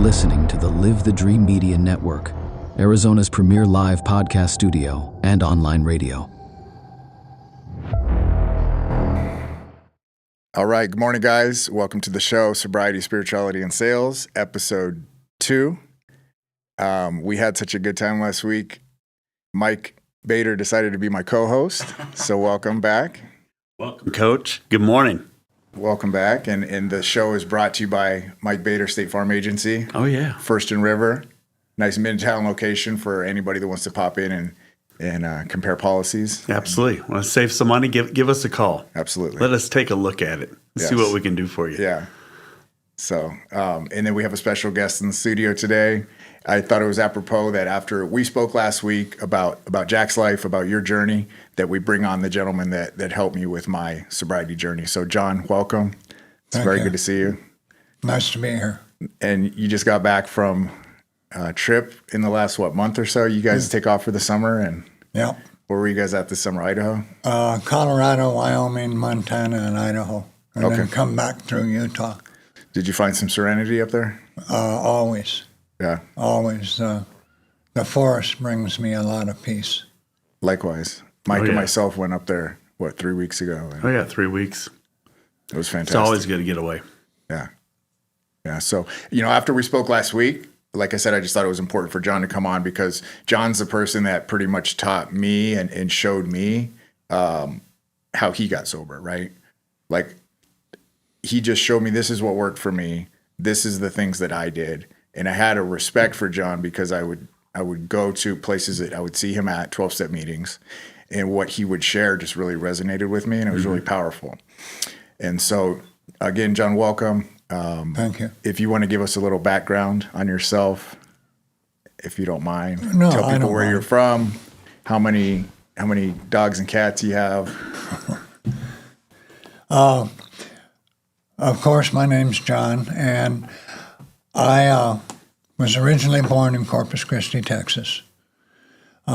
listening to the Live the Dream Media Network, Arizona's premier live podcast studio and online radio. All right. Good morning, guys. Welcome to the show, Sobriety, Spirituality, and Sales, episode 2. We had such a good time last week. Mike Bader decided to be my co-host, so welcome back. Welcome, Coach. Good morning. Welcome back. And the show is brought to you by Mike Bader State Farm Agency. Oh, yeah. First and River. Nice midtown location for anybody that wants to pop in and compare policies. Absolutely. Want to save some money? Give us a call. Absolutely. Let us take a look at it. See what we can do for you. Yeah. So, and then we have a special guest in the studio today. I thought it was apropos that after we spoke last week about Jack's life, about your journey, that we bring on the gentleman that helped me with my sobriety journey. So, John, welcome. It's very good to see you. Nice to be here. And you just got back from a trip in the last, month or so? You guys take off for the summer? And Yep. Where were you guys at this summer? Idaho? Colorado, Wyoming, Montana, and Idaho. And then come back through Utah. Did you find some serenity up there? Always. Yeah. Always. The forest brings me a lot of peace. Likewise. Mike and myself went up there, 3 weeks ago? Oh, yeah, 3 weeks. It was fantastic. It's always good to get away. Yeah. Yeah. So, after we spoke last week, like I said, I just thought it was important for John to come on because John's the person that pretty much taught me and showed me how he got sober, right? Like, he just showed me this is what worked for me. This is the things that I did. And I had a respect for John because I would go to places that I would see him at 12-step meetings, and what he would share just really resonated with me, and it was really powerful. And so, again, John, welcome. Thank you. If you want to give us a little background on yourself, if you don't mind. No, tell I people don't where mind. you're from, how many dogs and cats you have. Of course, my name's John, and I was originally born in Corpus Christi, Texas, in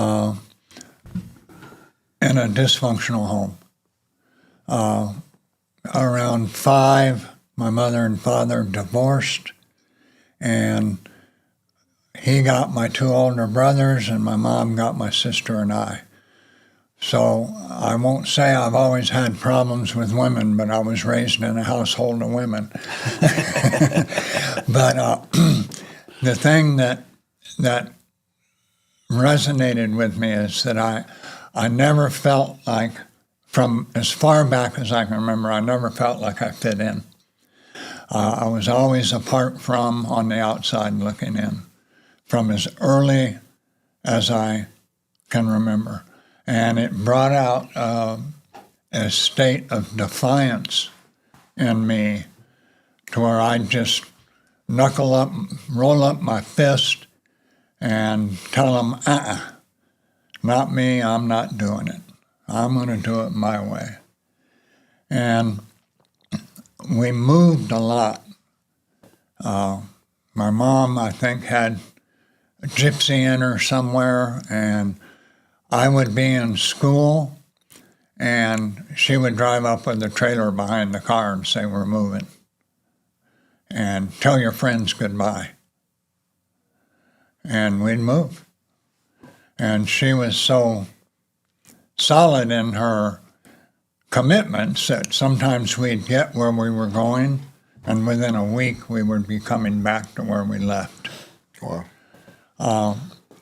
a dysfunctional home. Around 5, my mother and father divorced, and he got my 2 older brothers, and my mom got my sister and I. So I won't say I've always had problems with women, but I was raised in a household of women. But the thing that resonated with me is that I never felt like, from as far back as I can remember, I never felt like I fit in. I was always apart from, on the outside looking in, from as early as I can remember. And it brought out a state of defiance in me to where I'd just knuckle up, roll up my fist, and tell them, not me, I'm not doing it. I'm going to do it my way. And we moved a lot. My mom, I think, had a gypsy in her somewhere, and I would be in school, and she would drive up with the trailer behind the car and say, we're moving. And tell your friends goodbye. And we'd move. And she was so solid in her commitments that sometimes we'd get where we were going, and within a week we would be coming back to where we left. Wow.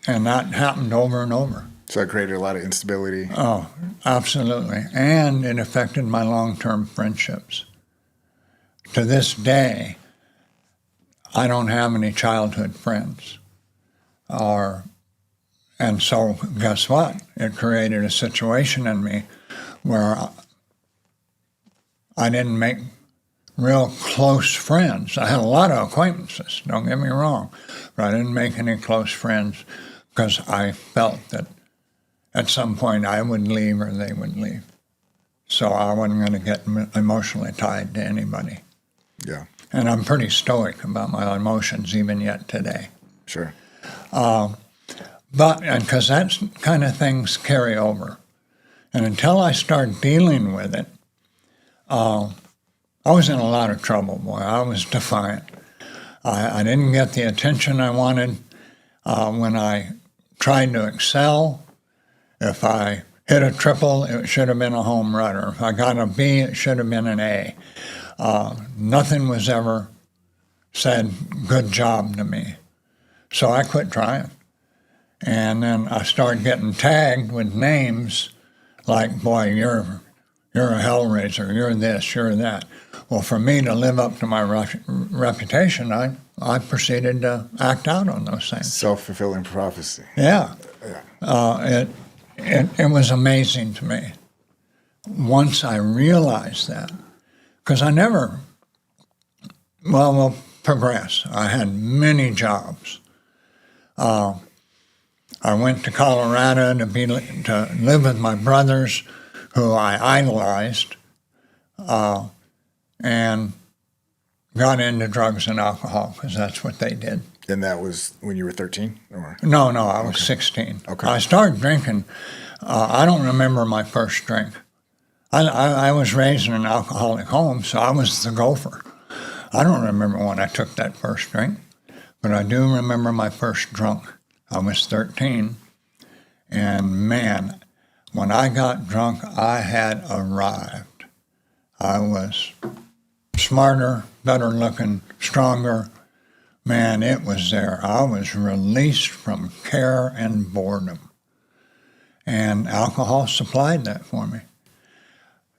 And that happened over and over. So that created a lot of instability. Oh, absolutely. And it affected my long-term friendships. To this day, I don't have any childhood friends. And so guess what? It created a situation in me where I didn't make real close friends. I had a lot of acquaintances, don't get me wrong, but I didn't make any close friends because I felt that at some point I would leave or they would leave. So I wasn't going to get emotionally tied to anybody. Yeah. And I'm pretty stoic about my emotions even yet today. Sure. But because that kind of things carry over. And until I start dealing with it, I was in a lot of trouble, boy. I was defiant. I didn't get the attention I wanted when I tried to excel. If I hit a triple, it should have been a home run. Or if I got a B, it should have been an A. Nothing was ever said, good job to me. So I quit trying. And then I started getting tagged with names like, boy, you're a hellraiser, you're this, you're that. Well, for me to live up to my reputation, I proceeded to act out on those things. Self-fulfilling prophecy. Yeah. It was amazing to me once I realized that. Because I never, will progress. I had many jobs. I went to Colorado to live with my brothers, who I idolized, and got into drugs and alcohol because that's what they did. And that was when you were 13? Or? No, I was 16. Okay. I started drinking. I don't remember my first drink. I was raised in an alcoholic home, so I was the gopher. I don't remember when I took that first drink, but I do remember my first drunk. I was 13, and man, when I got drunk, I had arrived. I was smarter, better looking, stronger. Man, it was there. I was released from care and boredom, and alcohol supplied that for me.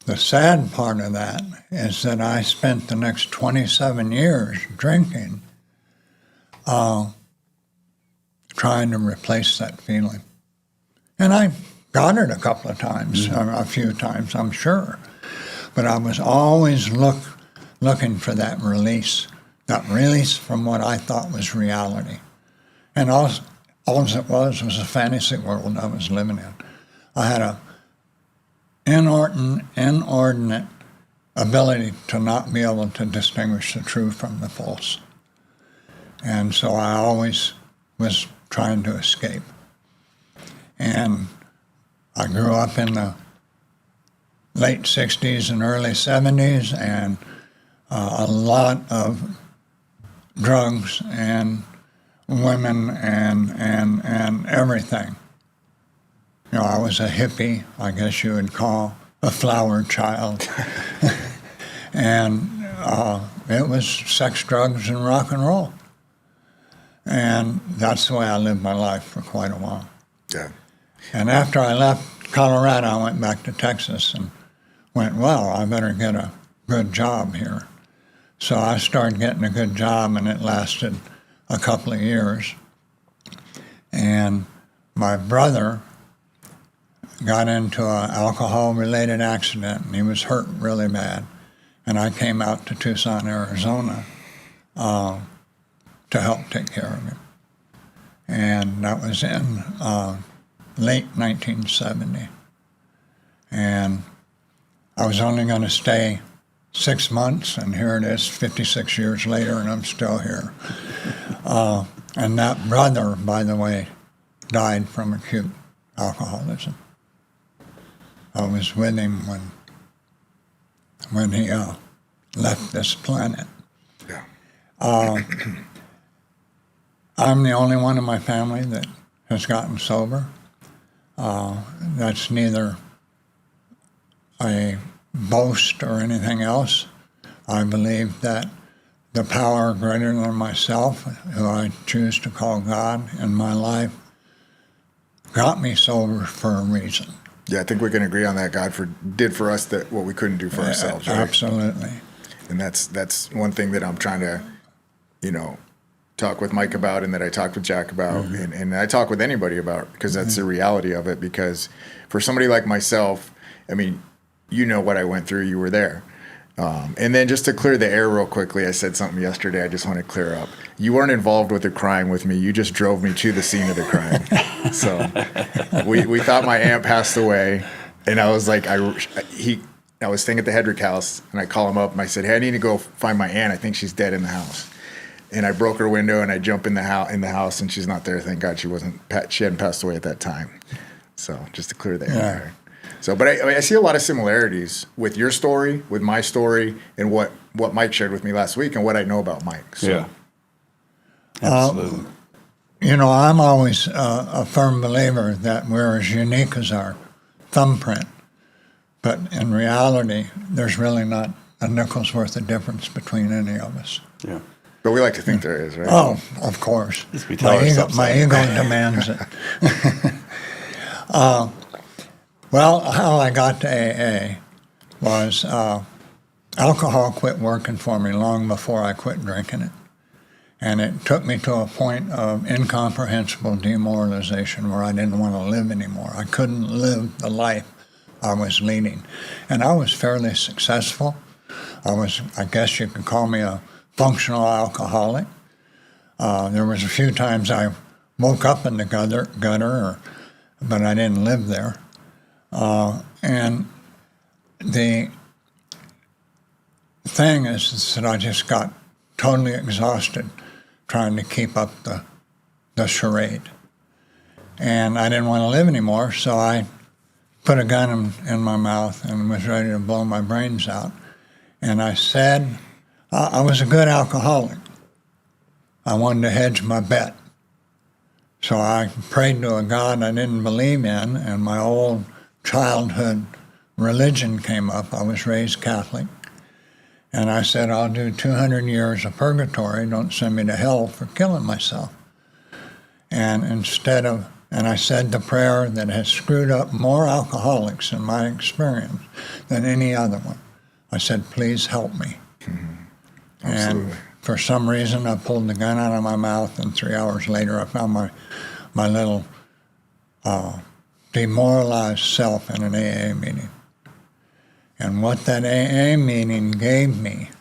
The sad part of that is that I spent the next 27 years drinking, trying to replace that feeling. And I got it a couple of times, a few times, I'm sure. But I was always looking for that release from what I thought was reality. And all it was a fantasy world I was living in. I had a inordinate ability to not be able to distinguish the true from the false. And so I always was trying to escape. And I grew up in the late 60s and early 70s, and a lot of drugs and women and everything. You know, I was a hippie, I guess you would call a flower child. And it was sex, drugs, and rock and roll. And that's the way I lived my life for quite a while. Yeah. And after I left Colorado, I went back to Texas and went, well, I better get a good job here. So I started getting a good job, and it lasted a couple of years. And my brother got into an alcohol-related accident, and he was hurt really bad. And I came out to Tucson, Arizona, to help take care of him. And that was in late 1970. And I was only going to stay 6 months, and here it is 56 years later, and I'm still here. And that brother, by the way, died from acute alcoholism. I was with him when he left this planet. Yeah. I'm the only one in my family that has gotten sober. That's neither a boast or anything else. I believe that the power greater than myself, who I choose to call God in my life, got me sober for a reason. Yeah, I think we can agree on that. God did for us what we couldn't do for ourselves, right? Absolutely. And that's one thing that I'm trying to, talk with Mike about, and that I talked with Jack about, and I talk with anybody about, because that's the reality of it. Because for somebody like myself, I mean, you know what I went through, you were there. And then just to clear the air real quickly, I said something yesterday I just want to clear up. You weren't involved with the crime with me. You just drove me to the scene of the crime. So we thought my aunt passed away, and I was like, I was staying at the Hedrick house, and I call him up, and I said, hey, I need to go find my aunt. I think she's dead in the house. And I broke her window, and I jump in the house, and she's not there. Thank God she hadn't passed away at that time. So just to clear the air. So, but I see a lot of similarities with your story, with my story, and what Mike shared with me last week, and what I know about Mike. So. Yeah. Absolutely. I'm always a firm believer that we're as unique as our thumbprint. But in reality, there's really not a nickel's worth of difference between any of us. Yeah. But we like to think there is, right? Oh, of course. We tell ourselves My that. ego demands it. Well, how I got to AA was alcohol quit working for me long before I quit drinking it. And it took me to a point of incomprehensible demoralization where I didn't want to live anymore. I couldn't live the life I was leading. And I was fairly successful. I guess you could call me a functional alcoholic. There was a few times I woke up in the gutter, but I didn't live there. And the thing is that I just got totally exhausted trying to keep up the charade. And I didn't want to live anymore, so I put a gun in my mouth and was ready to blow my brains out. And I said, I was a good alcoholic. I wanted to hedge my bet. So I prayed to a God I didn't believe in, and my old childhood religion came up. I was raised Catholic. And I said, I'll do 200 years of purgatory. Don't send me to hell for killing myself. And I said the prayer that has screwed up more alcoholics in my experience than any other one. I said, please help me. Mm-hmm. Absolutely. And for some reason, I pulled the gun out of my mouth, and 3 hours later, I found my little demoralized self in an AA meeting. And what that AA meeting gave me,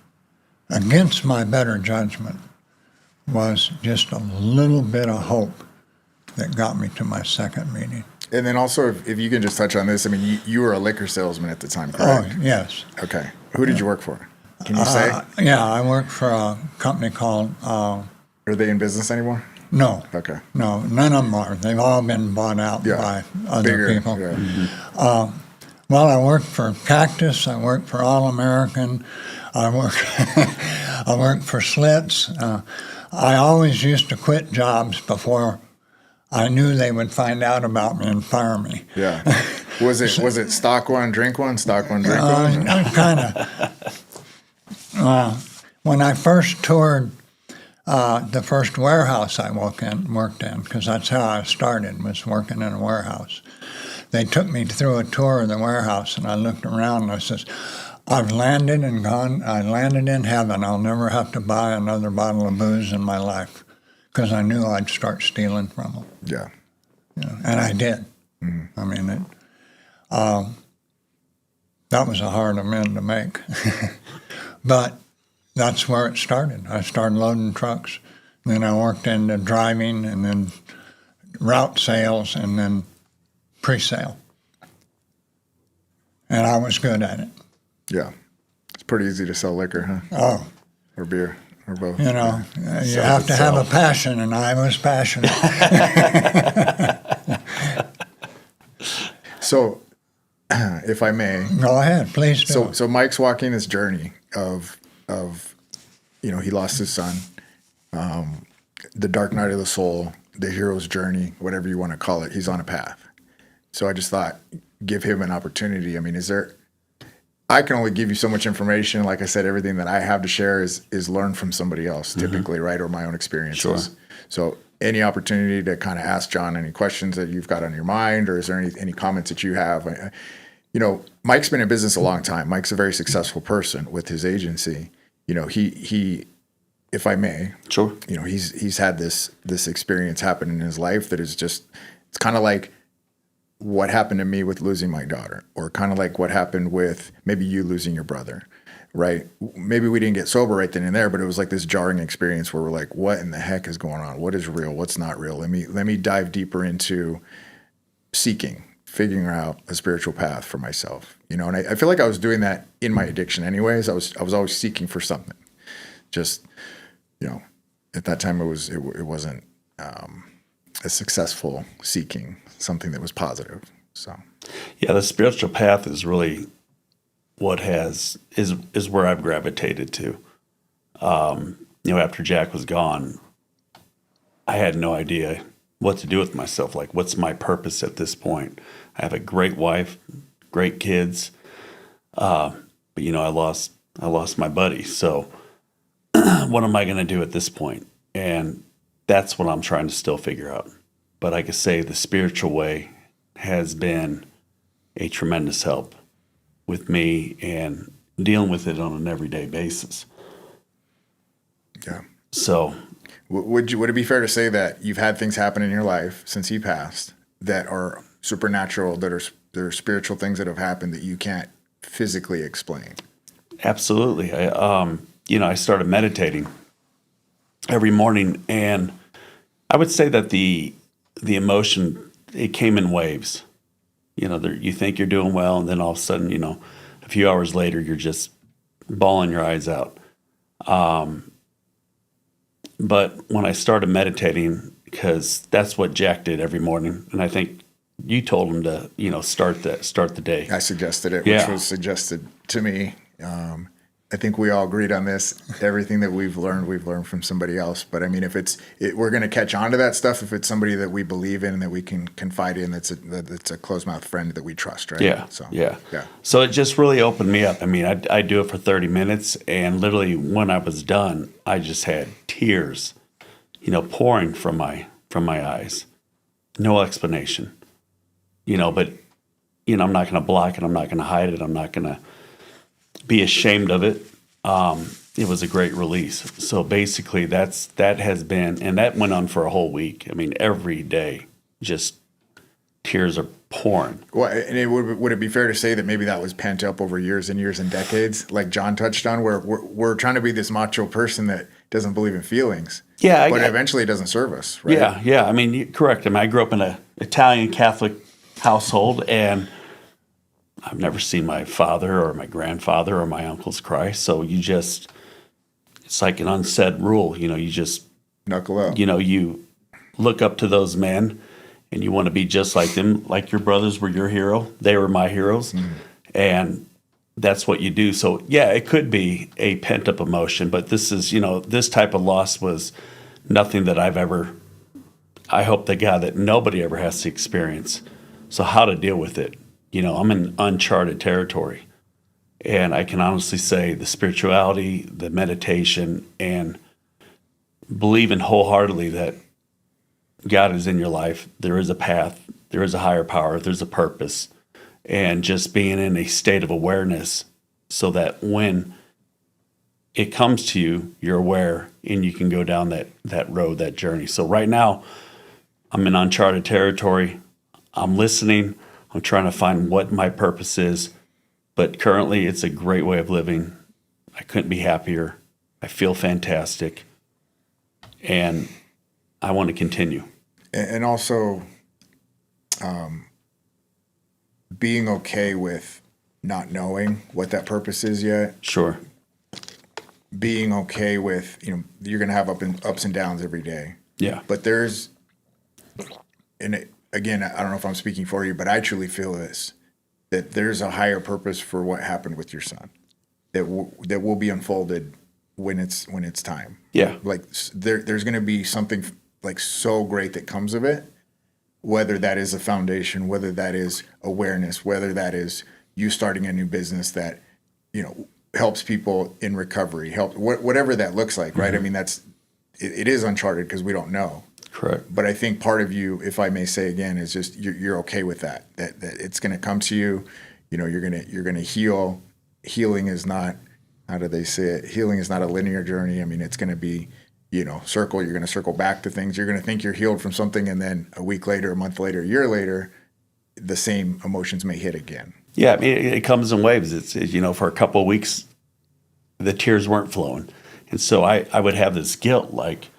against my better judgment, was just a little bit of hope that got me to my second meeting. And then also, if you can just touch on this, I mean, you were a liquor salesman at the time, correct? Oh, yes. Okay. Who did you work for? Can you say? Yeah, I worked for a company called... Are they in business anymore? No. Okay. No, none of them are. They've all been bought out by other people. Yeah. Mm-hmm. Well, I worked for Cactus. I worked for All American. I worked for Slits. I always used to quit jobs before I knew they would find out about me and fire me. Yeah. Was it stock one, drink one, stock one, drink one? Kind of. When I first toured the first warehouse I worked in, because that's how I started, was working in a warehouse. They took me through a tour of the warehouse, and I looked around and I says, I landed in heaven. I'll never have to buy another bottle of booze in my life, because I knew I'd start stealing from them. Yeah. And I did. Mm-hmm. I mean, that was a hard amend to make. But that's where it started. I started loading trucks. Then I worked into driving, and then route sales, and then pre-sale. And I was good at it. Yeah. It's pretty easy to sell liquor, huh? Oh. Or beer, or both. You have to have a passion, and I was passionate. So, if I may. Go ahead, please do. So Mike's walking this journey of he lost his son, the dark night of the soul, the hero's journey, whatever you want to call it. He's on a path. So I just thought, give him an opportunity. I mean, I can only give you so much information. Like I said, everything that I have to share is learned from somebody else, typically, right? Or my own experiences. Sure. So any opportunity to kind of ask John any questions that you've got on your mind, or is there any comments that you have? Mike's been in business a long time. Mike's a very successful person with his agency. He, if I may, Sure. He's had this experience happen in his life that is just, it's kind of like what happened to me with losing my daughter, or kind of like what happened with maybe you losing your brother, right? Maybe we didn't get sober right then and there, but it was like this jarring experience where we're like, what in the heck is going on? What is real? What's not real? Let me dive deeper into figuring out a spiritual path for myself, and I feel like I was doing that in my addiction anyways. I was always seeking for something. Just, at that time it wasn't a successful seeking something that was positive. So Yeah, the spiritual path is really what is where I've gravitated to. After Jack was gone, I had no idea what to do with myself. Like, what's my purpose at this point? I have a great wife, great kids, but I lost my buddy. So what am I going to do at this point? And that's what I'm trying to still figure out. But I could say the spiritual way has been a tremendous help with me and dealing with it on an everyday basis. Yeah. So would it be fair to say that you've had things happen in your life since he passed that are supernatural, that are spiritual things that have happened that you can't physically explain? Absolutely. I started meditating every morning, and I would say that the emotion, it came in waves. You think you're doing well, and then all of a sudden, a few hours later, you're just bawling your eyes out. But when I started meditating, because that's what Jack did every morning, and I think you told him to, start the day. I suggested it, Yeah. which was suggested to me. I think we all agreed on this. Everything that we've learned from somebody else. But I mean, if we're going to catch on to that stuff, if it's somebody that we believe in and that we can confide in, that's a closed mouth friend that we trust, right? Yeah. So, yeah. Yeah. So it just really opened me up. I mean, I do it for 30 minutes, and literally when I was done, I just had tears, pouring from my eyes. No explanation. But I'm not going to block it. I'm not going to hide it. I'm not going to be ashamed of it. It was a great release. So basically that has been, and that went on for a whole week. I mean, every day, just tears are pouring. Well, and would it be fair to say that maybe that was pent up over years and years and decades, like John touched on, where we're trying to be this macho person that doesn't believe in feelings. Yeah. But eventually it doesn't serve us, right? Yeah. I mean, correct. I mean, I grew up in an Italian Catholic household, and I've never seen my father or my grandfather or my uncles cry. So it's like an unsaid rule. You just Knuckle up. You look up to those men and you want to be just like them, like your brothers were your hero. They were my heroes. And that's what you do. So yeah, it could be a pent up emotion, but this is, this type of loss was nothing that I hope to God that nobody ever has to experience. So how to deal with it? I'm in uncharted territory, and I can honestly say the spirituality, the meditation, and believing wholeheartedly that God is in your life. There is a path, there is a higher power, there's a purpose, and just being in a state of awareness so that when it comes to you, you're aware and you can go down that road, that journey. So right now, I'm in uncharted territory. I'm listening. I'm trying to find what my purpose is, but currently it's a great way of living. I couldn't be happier. I feel fantastic, and I want to continue. And also being okay with not knowing what that purpose is yet. Sure. Being okay with, you're going to have ups and downs every day. Yeah. But again, I don't know if I'm speaking for you, but I truly feel this, that there's a higher purpose for what happened with your son that will be unfolded when it's time. Yeah. Like there's going to be something like so great that comes of it, whether that is a foundation, whether that is awareness, whether that is you starting a new business that, helps people in recovery, whatever that looks like, right? Mm-hmm. I mean, it is uncharted because we don't know. Correct. But I think part of you, if I may say again, is just you're okay with that it's going to come to you. You're going to heal. Healing is not, how do they say it? Healing is not a linear journey. I mean, it's going to be, you're going to circle back to things. You're going to think you're healed from something, and then a week later, a month later, a year later, the same emotions may hit again. Yeah, I mean, it comes in waves. It's for a couple of weeks, the tears weren't flowing, and so I would have this guilt, like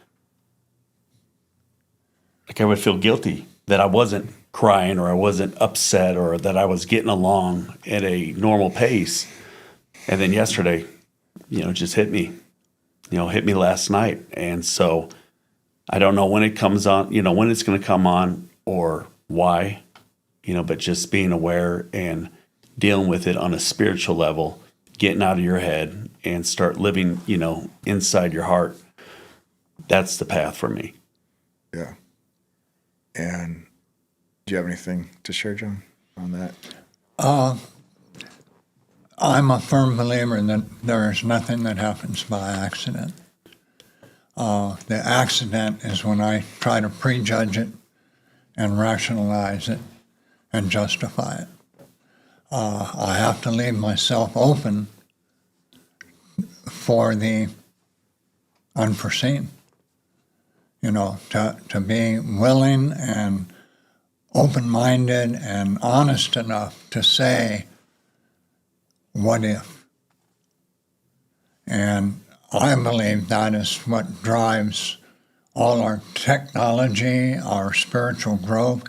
I would feel guilty that I wasn't crying or I wasn't upset or that I was getting along at a normal pace. And then yesterday, just hit me, hit me last night. And so I don't know when it comes on, when it's going to come on or why, but just being aware and dealing with it on a spiritual level, getting out of your head and start living, inside your heart. That's the path for me. Yeah. And do you have anything to share, John, on that? I'm a firm believer that there is nothing that happens by accident. The accident is when I try to prejudge it and rationalize it and justify it. I have to leave myself open for the unforeseen, to be willing and open-minded and honest enough to say, what if? And I believe that is what drives all our technology, our spiritual growth,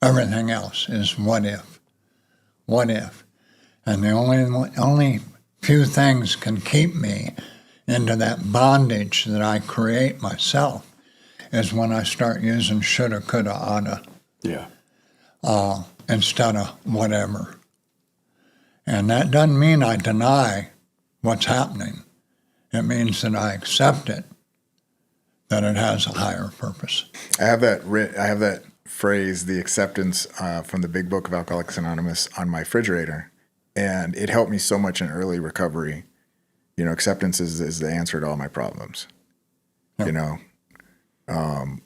everything else is what if. What if? And the only few things can keep me into that bondage that I create myself is when I start using shoulda, coulda, oughta. Yeah. Instead of whatever. And that doesn't mean I deny what's happening. It means that I accept it, that it has a higher purpose. I have that phrase, the acceptance, from the Big Book of Alcoholics Anonymous on my refrigerator. And it helped me so much in early recovery. Acceptance is the answer to all my problems. Yep.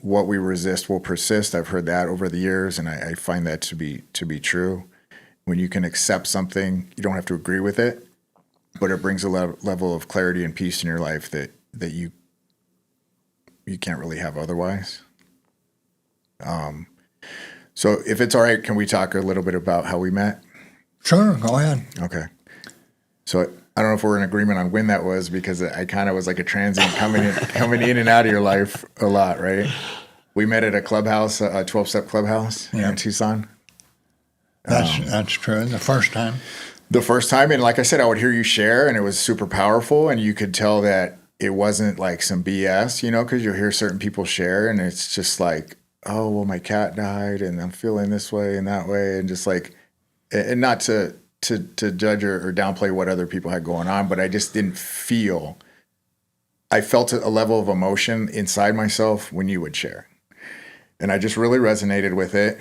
What we resist will persist. I've heard that over the years, and I find that to be true. When you can accept something, you don't have to agree with it, but it brings a level of clarity and peace in your life that you can't really have otherwise. So if it's all right, can we talk a little bit about how we met? Sure, go ahead. Okay. So I don't know if we're in agreement on when that was, because I kind of was like a transient coming in and out of your life a lot, right? We met at a clubhouse, a 12-step clubhouse in Tucson. That's true. The first time. And like I said, I would hear you share, and it was super powerful, and you could tell that it wasn't like some BS, because you'll hear certain people share, and it's just like, oh, well, my cat died, and I'm feeling this way and that way, and just like, and not to judge or downplay what other people had going on, but I just didn't feel. I felt a level of emotion inside myself when you would share, and I just really resonated with it,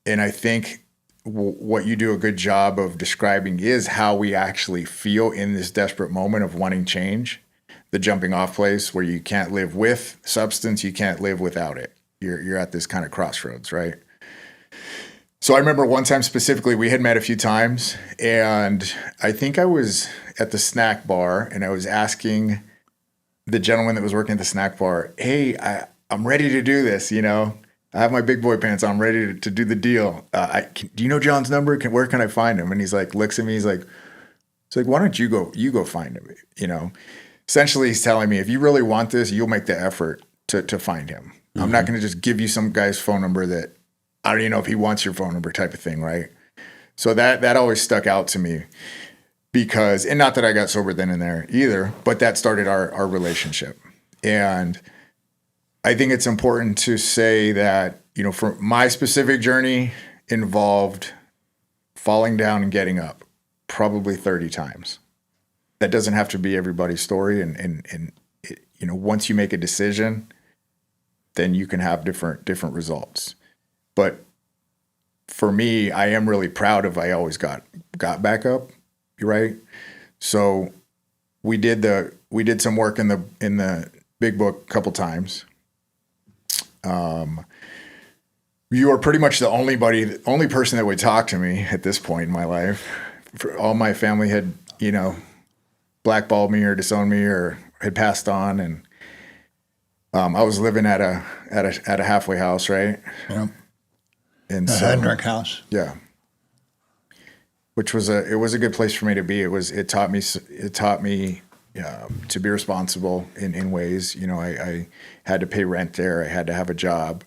and I think what you do a good job of describing is how we actually feel in this desperate moment of wanting change, the jumping off place where you can't live with substance, you can't live without it. You're at this kind of crossroads, right? So I remember one time specifically, we had met a few times, and I think I was at the snack bar, and I was asking the gentleman that was working at the snack bar, hey, I'm ready to do this, I have my big boy pants on. I'm ready to do the deal. Do you know John's number? Where can I find him? And he's like, looks at me. He's like, why don't you go find him? Essentially he's telling me, if you really want this, you'll make the effort to find him. Mm-hmm. I'm not going to just give you some guy's phone number that I don't even know if he wants your phone number type of thing. Right. So that always stuck out to me because, and not that I got sober then and there either, but that started our relationship. And I think it's important to say that, for my specific journey involved falling down and getting up probably 30 times. That doesn't have to be everybody's story. And once you make a decision, then you can have different results. But for me, I am really proud of I always got back up. Right. So we did some work in the Big Book a couple times. You are pretty much the only person that would talk to me at this point in my life. All my family had, blackballed me or disowned me or had passed on, and I was living at a halfway house, right? Yeah. And the Hendrick house. Yeah. Which was a good place for me to be. It taught me to be responsible in ways. I had to pay rent there. I had to have a job.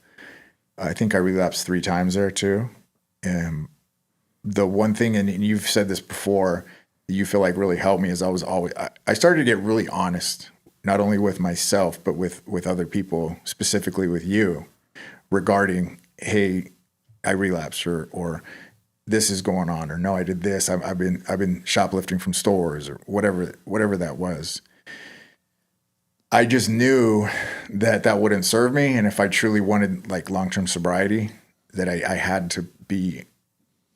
I think I relapsed 3 times there too. And the one thing, and you've said this before, that you feel like really helped me is I started to get really honest, not only with myself, but with other people, specifically with you, regarding, hey, I relapsed or this is going on, or no, I did this. I've been shoplifting from stores or whatever that was. I just knew that that wouldn't serve me. And if I truly wanted like long-term sobriety, that I had to be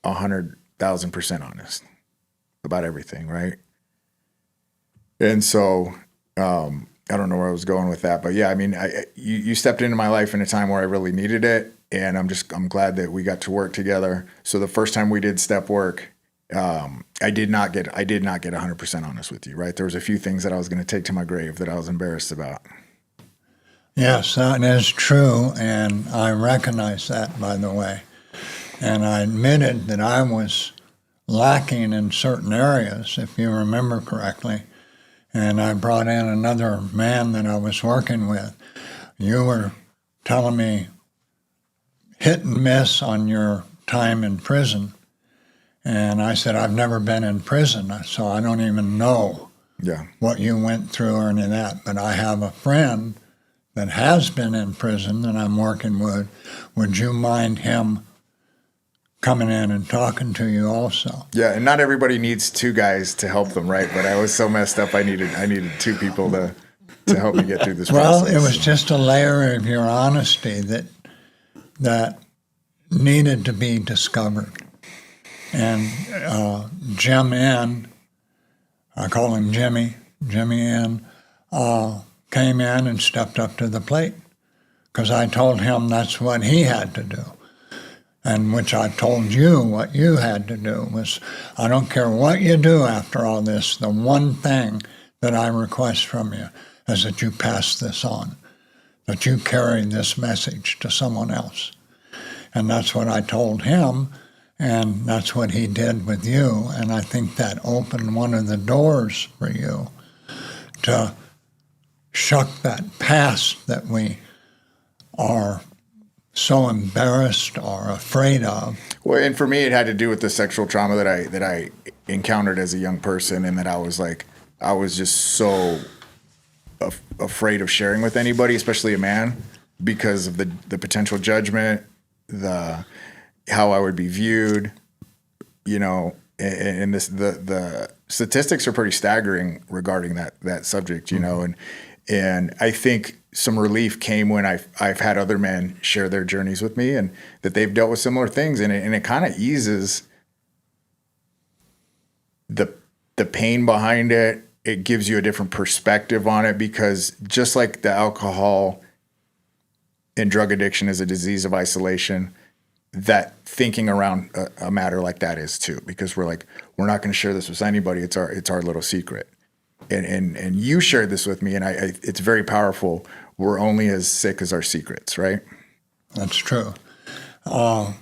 100,000% honest about everything. Right. And so, I don't know where I was going with that, but yeah, I mean, you stepped into my life in a time where I really needed it. And I'm glad that we got to work together. So the first time we did step work, I did not get 100% honest with you, right? There was a few things that I was going to take to my grave that I was embarrassed about. Yes, that is true, and I recognize that, by the way. And I admitted that I was lacking in certain areas, if you remember correctly. And I brought in another man that I was working with. You were telling me hit and miss on your time in prison. And I said, I've never been in prison, so I don't even know what you went through or any of that. But I have a friend that has been in prison that I'm working with. Would you mind him coming in and talking to you also? Yeah, and not everybody needs two guys to help them, right? But I was so messed up, I needed two people to help me get through this process. Well, it was just a layer of your honesty that needed to be discovered. And Jim N., I call him Jimmy N., came in and stepped up to the plate because I told him that's what he had to do. And which I told you what you had to do was, I don't care what you do after all this, the one thing that I request from you is that you pass this on, that you carry this message to someone else. And that's what I told him, and that's what he did with you. And I think that opened one of the doors for you to shuck that past that we are so embarrassed or afraid of. Well, and for me, it had to do with the sexual trauma that I encountered as a young person, and that I was just so afraid of sharing with anybody, especially a man, because of the potential judgment, how I would be viewed, and the statistics are pretty staggering regarding that subject, and I think some relief came when I've had other men share their journeys with me, and that they've dealt with similar things, and it kind of eases the pain behind it. It gives you a different perspective on it, because just like the alcohol and drug addiction is a disease of isolation, that thinking around a matter like that is too, because we're not going to share this with anybody. It's our little secret. And you shared this with me, and it's very powerful. We're only as sick as our secrets, right? That's true. The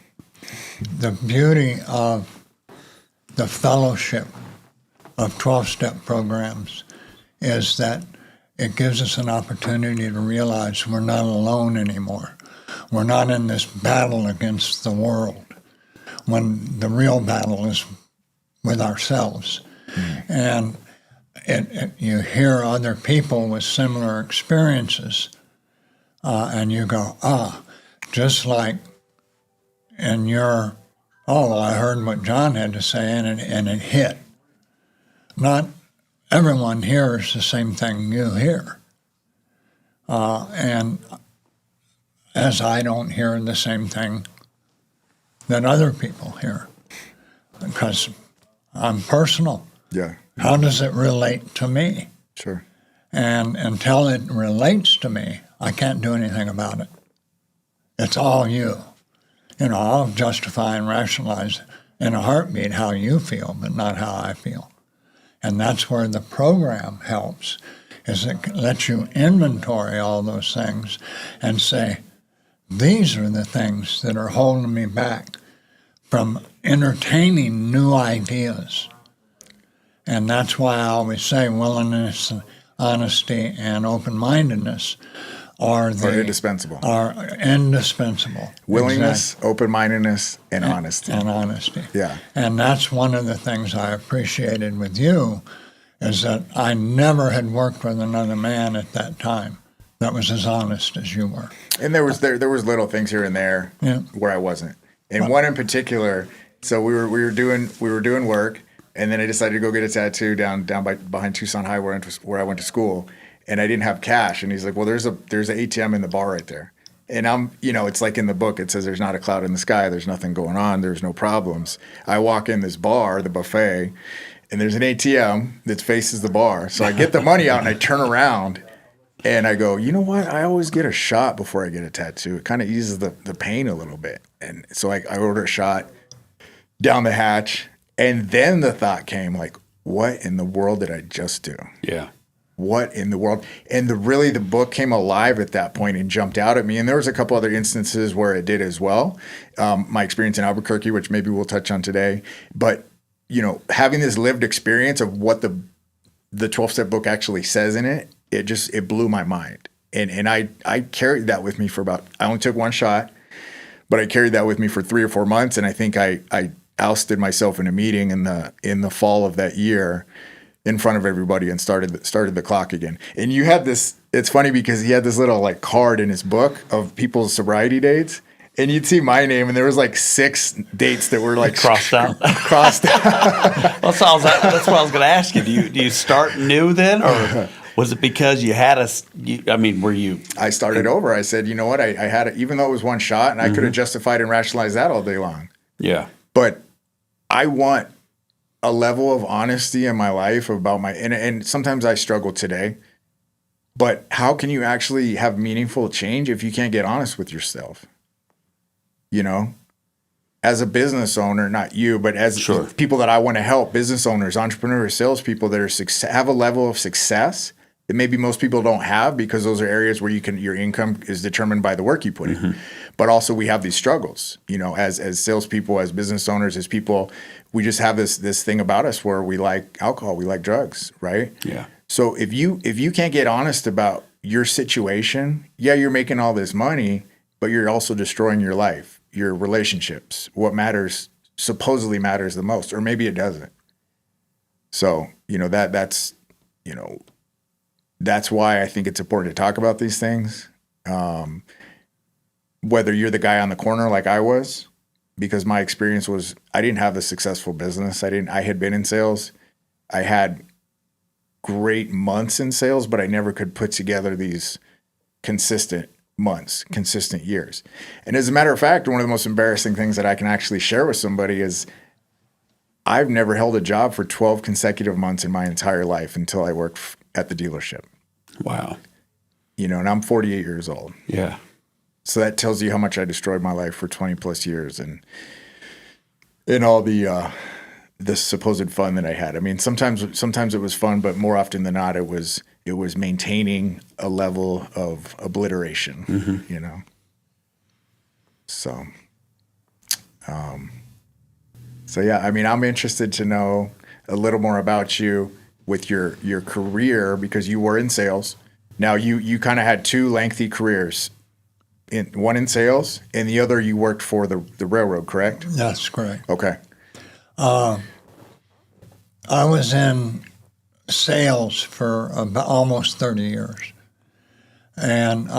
beauty of the fellowship of 12-step programs is that it gives us an opportunity to realize we're not alone anymore. We're not in this battle against the world, when the real battle is with ourselves. And you hear other people with similar experiences, and you go, just like in your, I heard what John had to say, and it hit. Not everyone hears the same thing you hear. And as I don't hear the same thing that other people hear, because I'm personal. Yeah. How does it relate to me? Sure. And until it relates to me, I can't do anything about it. It's all you. I'll justify and rationalize in a heartbeat how you feel, but not how I feel. And that's where the program helps, is it lets you inventory all those things and say, these are the things that are holding me back from entertaining new ideas. And that's why I always say willingness, honesty, and open-mindedness are indispensable. Willingness, open-mindedness, and honesty. And honesty. Yeah. And that's one of the things I appreciated with you, is that I never had worked with another man at that time that was as honest as you were. And there was little things here and there where I wasn't. And one in particular, so we were doing work, and then I decided to go get a tattoo down behind Tucson High where I went to school. and I didn't have cash. And he's like, well, there's an ATM in the bar right there. And I'm, it's like in the book, it says there's not a cloud in the sky. There's nothing going on. There's no problems. I walk in this bar, the buffet, and there's an ATM that faces the bar. So I get the money out and I turn around and I go, you know what? I always get a shot before I get a tattoo. It kind of eases the pain a little bit. And so I order a shot down the hatch. And then the thought came like, what in the world did I just do? Yeah. What in the world? And the book came alive at that point and jumped out at me. And there was a couple other instances where it did as well. My experience in Albuquerque, which maybe we'll touch on today. But, having this lived experience of what the 12-step book actually says in it, it blew my mind. And I carried that with me I only took one shot, but I carried that with me for 3 or 4 months. And I think I ousted myself in a meeting in the fall of that year in front of everybody and started the clock again. And you had this, it's funny because he had this little like card in his book of people's sobriety dates. And you'd see my name and there was like 6 dates that were like crossed out. Crossed out. That's what I was going to ask you. Do you start new then, or was it because you had were you? I started over. I said, you know what? I had it, even though it was one shot, and I could have justified and rationalized that all day long. Yeah. But I want a level of honesty in my life about and sometimes I struggle today, but how can you actually have meaningful change if you can't get honest with yourself? As a business owner, not you, but as people that I want to help, business owners, entrepreneurs, salespeople that have a level of success that maybe most people don't have, because those are areas where your income is determined by the work you put in. But also we have these struggles, as salespeople, as business owners, as people, we just have this thing about us where we like alcohol, we like drugs, right? Yeah. So if you can't get honest about your situation, you're making all this money, but you're also destroying your life, your relationships, what supposedly matters the most, or maybe it doesn't. So, that's why I think it's important to talk about these things. Whether you're the guy on the corner like I was, because my experience was I didn't have a successful business. I had been in sales. I had great months in sales, but I never could put together these consistent months, consistent years. And as a matter of fact, one of the most embarrassing things that I can actually share with somebody is I've never held a job for 12 consecutive months in my entire life until I worked at the dealership. Wow. And I'm 48 years old. Yeah. So that tells you how much I destroyed my life for 20 plus years and all the supposed fun that I had. I mean, sometimes it was fun, but more often than not, it was maintaining a level of obliteration, So, yeah, I mean, I'm interested to know a little more about you with your career, because you were in sales. Now you kind of had 2 lengthy careers, one in sales and the other you worked for the railroad, correct? That's correct. Okay. I was in sales for about almost 30 years. And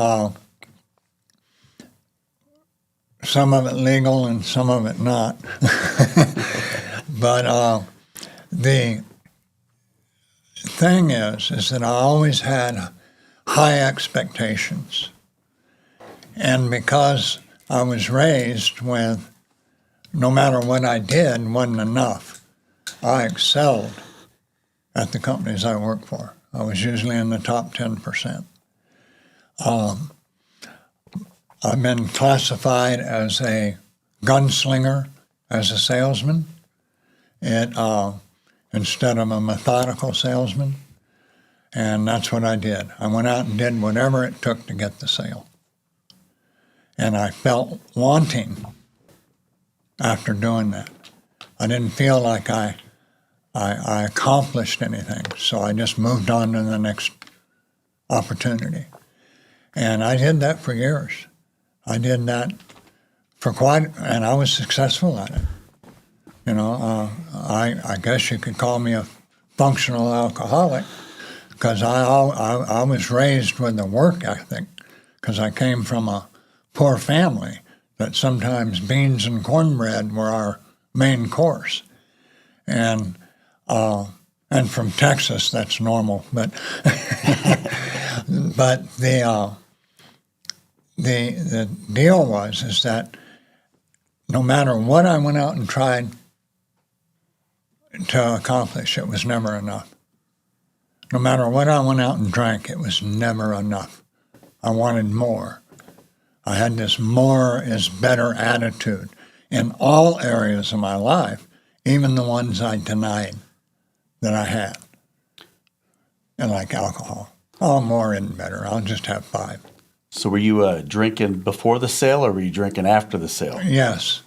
some of it legal and some of it not. But the thing is that I always had high expectations. And because I was raised with no matter what I did wasn't enough, I excelled at the companies I worked for. I was usually in the top 10%. I've been classified as a gunslinger, as a salesman, instead of a methodical salesman. And that's what I did. I went out and did whatever it took to get the sale. And I felt wanting after doing that. I didn't feel like I accomplished anything, so I just moved on to the next opportunity. And I did that for years. I did that and I was successful at it. I guess you could call me a functional alcoholic, because I was raised with a work ethic, because I came from a poor family that sometimes beans and cornbread were our main course. And And from Texas, that's normal. But but the deal is that no matter what I went out and tried to accomplish, it was never enough. No matter what I went out and drank, it was never enough. I wanted more. I had this more is better attitude in all areas of my life, even the ones I denied that I had. And like alcohol. Oh, more isn't better. I'll just have 5. So were you drinking before the sale or were you drinking after the sale? Yes.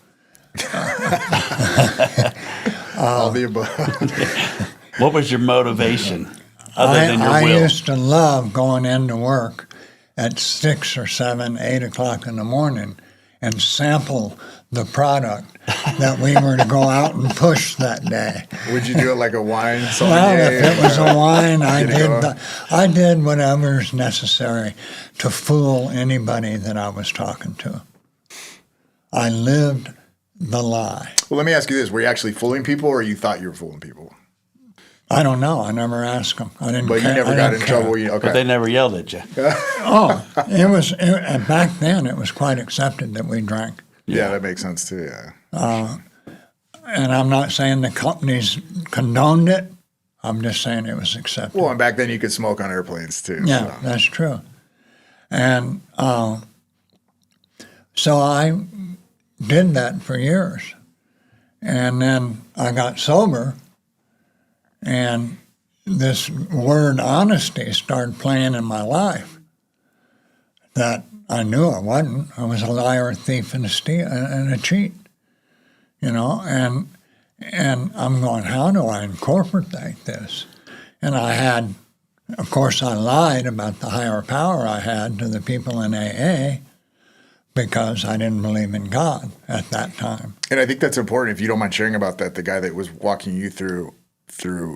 All the above. What was your motivation other than your I will? used to love going into work at 6 or 7, 8 o'clock in the morning and sample the product that we were to go out and push that day. Would you do it like a wine Well, sommelier? if it was a wine, I Did it go? I did whatever's necessary to fool anybody that I was talking to. I lived the lie. Well, let me ask you this. Were you actually fooling people or you thought you were fooling people? I don't know. I never asked them. I didn't. But you care. never I got didn't in care. trouble. Okay. But they never yelled at you. Oh, back then. It was quite accepted that we drank. Yeah, that makes sense too. Yeah. And I'm not saying the companies condoned it. I'm just saying it was accepted. Well, and back then you could smoke on airplanes too. Yeah, so. that's true. And so I did that for years. And then I got sober, and this word honesty started playing in my life that I knew I wasn't. I was a liar, a thief, and a cheat, you know, and I'm going, how do I incorporate this? And I had, of course, I lied about the higher power I had to the people in AA because I didn't believe in God at that time. And I think that's important. If you don't mind sharing about that, the guy that was walking you through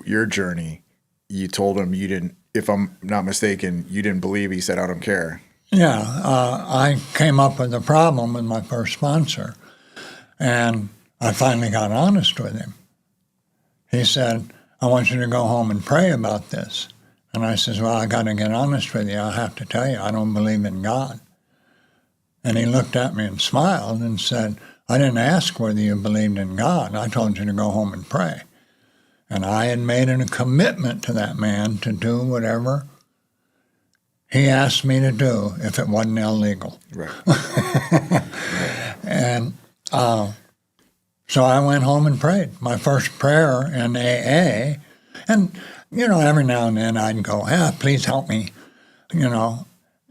your journey, you told him you didn't, if I'm not mistaken, you didn't believe. He said, I don't care. Yeah, I came up with a problem with my first sponsor, and I finally got honest with him. He said, I want you to go home and pray about this. And I says, well, I got to get honest with you. I have to tell you, I don't believe in God. And he looked at me and smiled and said, I didn't ask whether you believed in God. I told you to go home and pray. And I had made a commitment to that man to do whatever he asked me to do if it wasn't illegal. Right. And so I went home and prayed. My first prayer in AA. And, you know, every now and then I'd go, please help me, you know,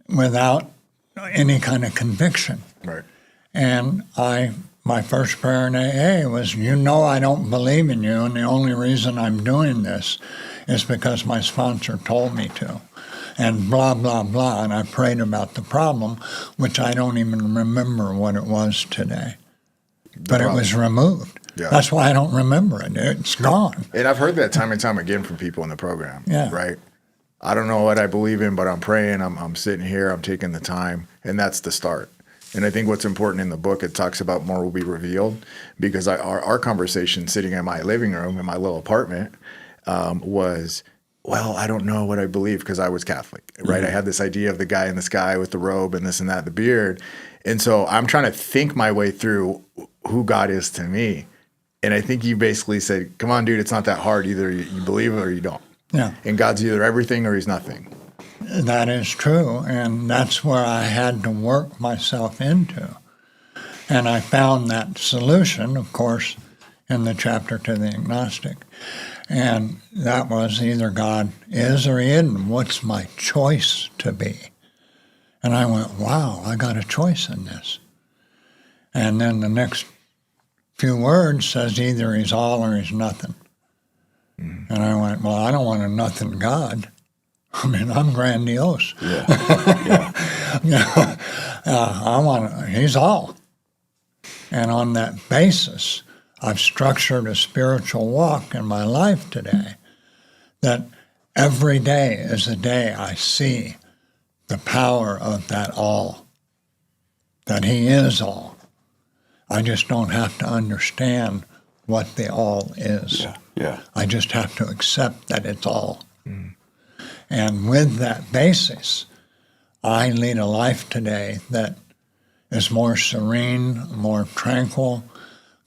without any kind of conviction. Right. And my first prayer in AA was, you know I don't believe in you, and the only reason I'm doing this is because my sponsor told me to. And blah, blah, blah. And I prayed about the problem, which I don't even remember what it was today. But it was removed. Yeah. That's why I don't remember it. It's gone. And I've heard that time and time again from people in the program. Yeah. Right. I don't know what I believe in, but I'm praying. I'm sitting here. I'm taking the time. And that's the start. And I think what's important in the book, it talks about more will be revealed, because our conversation sitting in my living room in my little apartment was, well, I don't know what I believe because I was Catholic, right? Mm-hmm. I had this idea of the guy in the sky with the robe and this and that, the beard. And so I'm trying to think my way through who God is to me. And I think you basically said, come on, dude, it's not that hard. Either you believe it or you don't. Yeah. And God's either everything or he's nothing. That is true, and that's where I had to work myself into. And I found that solution, of course, in the chapter to the agnostic. And that was either God is or he isn't. What's my choice to be? And I went, wow, I got a choice in this. And then the next few words says either he's all or he's nothing. Mm. And I went, well, I don't want a nothing God. I mean, I'm grandiose. Yeah. Yeah. He's all. And on that basis, I've structured a spiritual walk in my life today that every day is a day I see the power of that all, that he is all. I just don't have to understand what the all is. Yeah. Yeah. I just have to accept that it's all. And with that basis, I lead a life today that is more serene, more tranquil,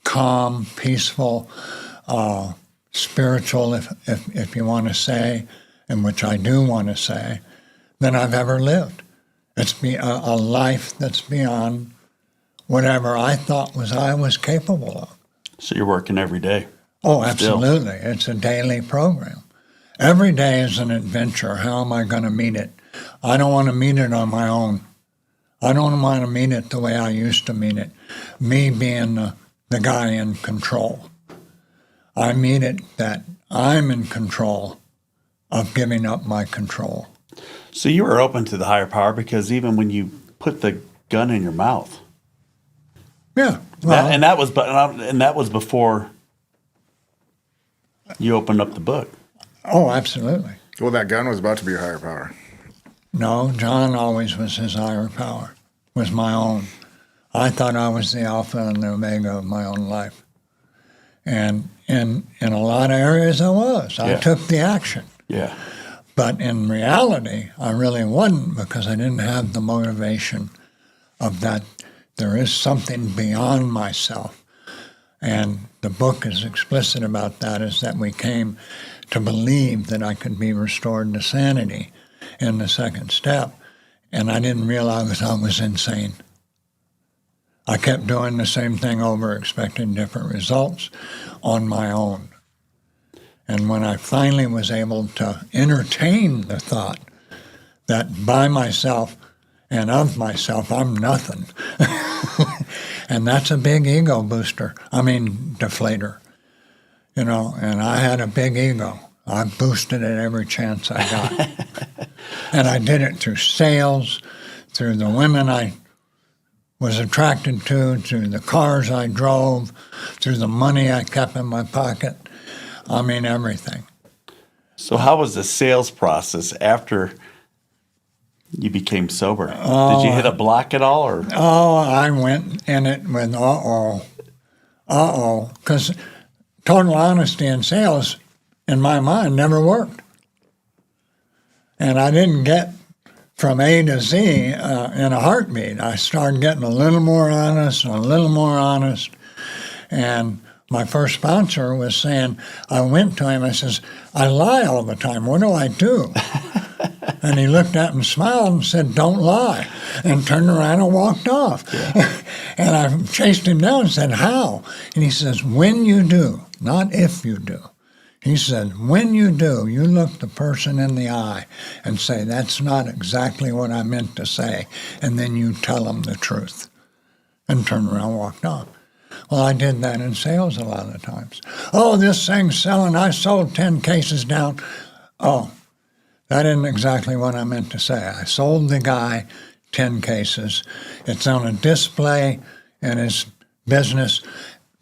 calm, peaceful, spiritual, if you want to say, and which I do want to say, than I've ever lived. It's a life that's beyond whatever I thought I was capable of. So you're working every day? Oh, absolutely. It's a daily program. Every day is an adventure. How am I going to meet it? I don't want to meet it on my own. I don't want to meet it the way I used to meet it, me being the guy in control. I mean it that I'm in control of giving up my control. So you were open to the higher power because even when you put the gun in your mouth, Yeah, well, that was before you opened up the book. oh, absolutely. Well, that gun was about to be your higher power. No, John always was his higher power, was my own. I thought I was the alpha and the omega of my own life. And in a lot of areas I was. I Yeah. took the action. Yeah. But in reality, I really wasn't because I didn't have the motivation of that there is something beyond myself. And the book is explicit about that, is that we came to believe that I could be restored to sanity in the second step. And I didn't realize I was insane. I kept doing the same thing over, expecting different results on my own. And when I finally was able to entertain the thought that by myself and of myself, I'm nothing. And that's a big ego booster. Deflator. And I had a big ego. I boosted it every chance I got. And I did it through sales, through the women I was attracted to, through the cars I drove, through the money I kept in my pocket. Everything. So how was the sales process after you became sober? Did you hit a block at all, or? Oh, I went in it with because total honesty in sales, in my mind, never worked. And I didn't get from A to Z in a heartbeat. I started getting a little more honest and a little more honest. And my first sponsor was saying, I went to him, I says, I lie all the time. What do I do? And he looked at him, smiled, and said, don't lie, and turned around and walked off. Yeah. And I chased him down and said, how? And he says, when you do, not if you do. He said, when you do, you look the person in the eye and say, that's not exactly what I meant to say, and then you tell them the truth, and turned around and walked off. Well, I did that in sales a lot of times. Oh, this thing's selling. I sold 10 cases down. Oh, that isn't exactly what I meant to say. I sold the guy 10 cases. It's on a display in his business.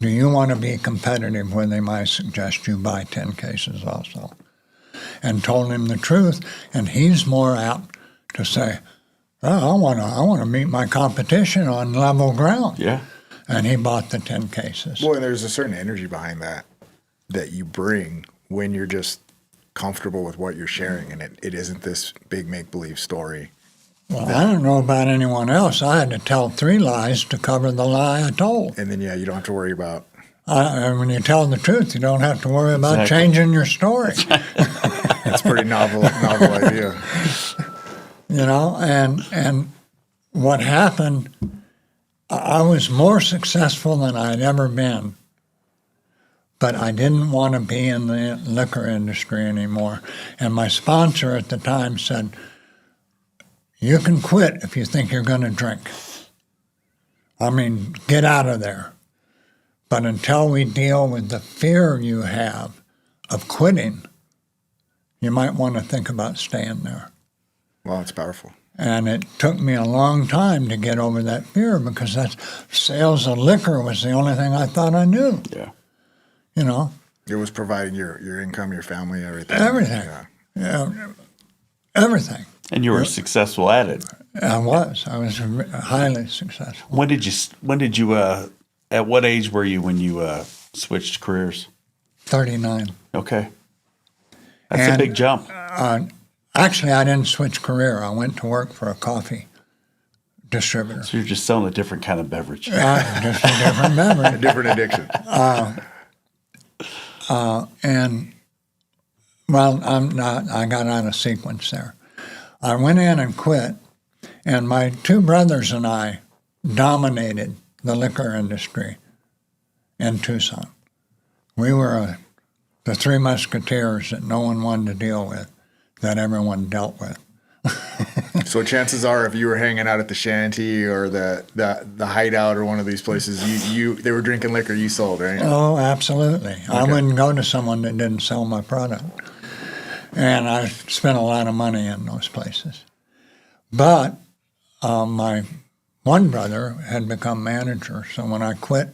Do you want to be competitive with him? I suggest you buy 10 cases also. And told him the truth, and he's more apt to say, oh, I want to meet my competition on level ground. Yeah. And he bought the 10 cases. Well, and there's a certain energy behind that you bring when you're just comfortable with what you're sharing, and it isn't this big make-believe story. Well, I don't know about anyone else. I had to tell 3 lies to cover the lie I told. And then, you don't have to worry about... And when you tell the truth, you don't have to worry about changing your story. It's a pretty novel idea. And what happened, I was more successful than I'd ever been, but I didn't want to be in the liquor industry anymore. And my sponsor at the time said, you can quit if you think you're going to drink. Get out of there. But until we deal with the fear you have of quitting, you might want to think about staying there. Well, it's powerful. And it took me a long time to get over that fear because sales of liquor was the only thing I thought I knew. Yeah. It was providing your income, your family, everything. Everything. Yeah, everything. And you were successful at it. I was highly successful. When did you, at what age were you when you switched careers? 39. Okay. That's a big jump. Actually, I didn't switch career. I went to work for a coffee distributor. So you're just selling a different kind of beverage. Just a different beverage. A different addiction. And, well, I got out of sequence there. I went in and quit, and my two brothers and I dominated the liquor industry in Tucson. We were the three musketeers that no one wanted to deal with, that everyone dealt with. So chances are, if you were hanging out at the shanty or the hideout or one of these places, they were drinking liquor, you sold, right? Oh, absolutely. Okay. I wouldn't go to someone that didn't sell my product. And I spent a lot of money in those places. But my one brother had become manager, so when I quit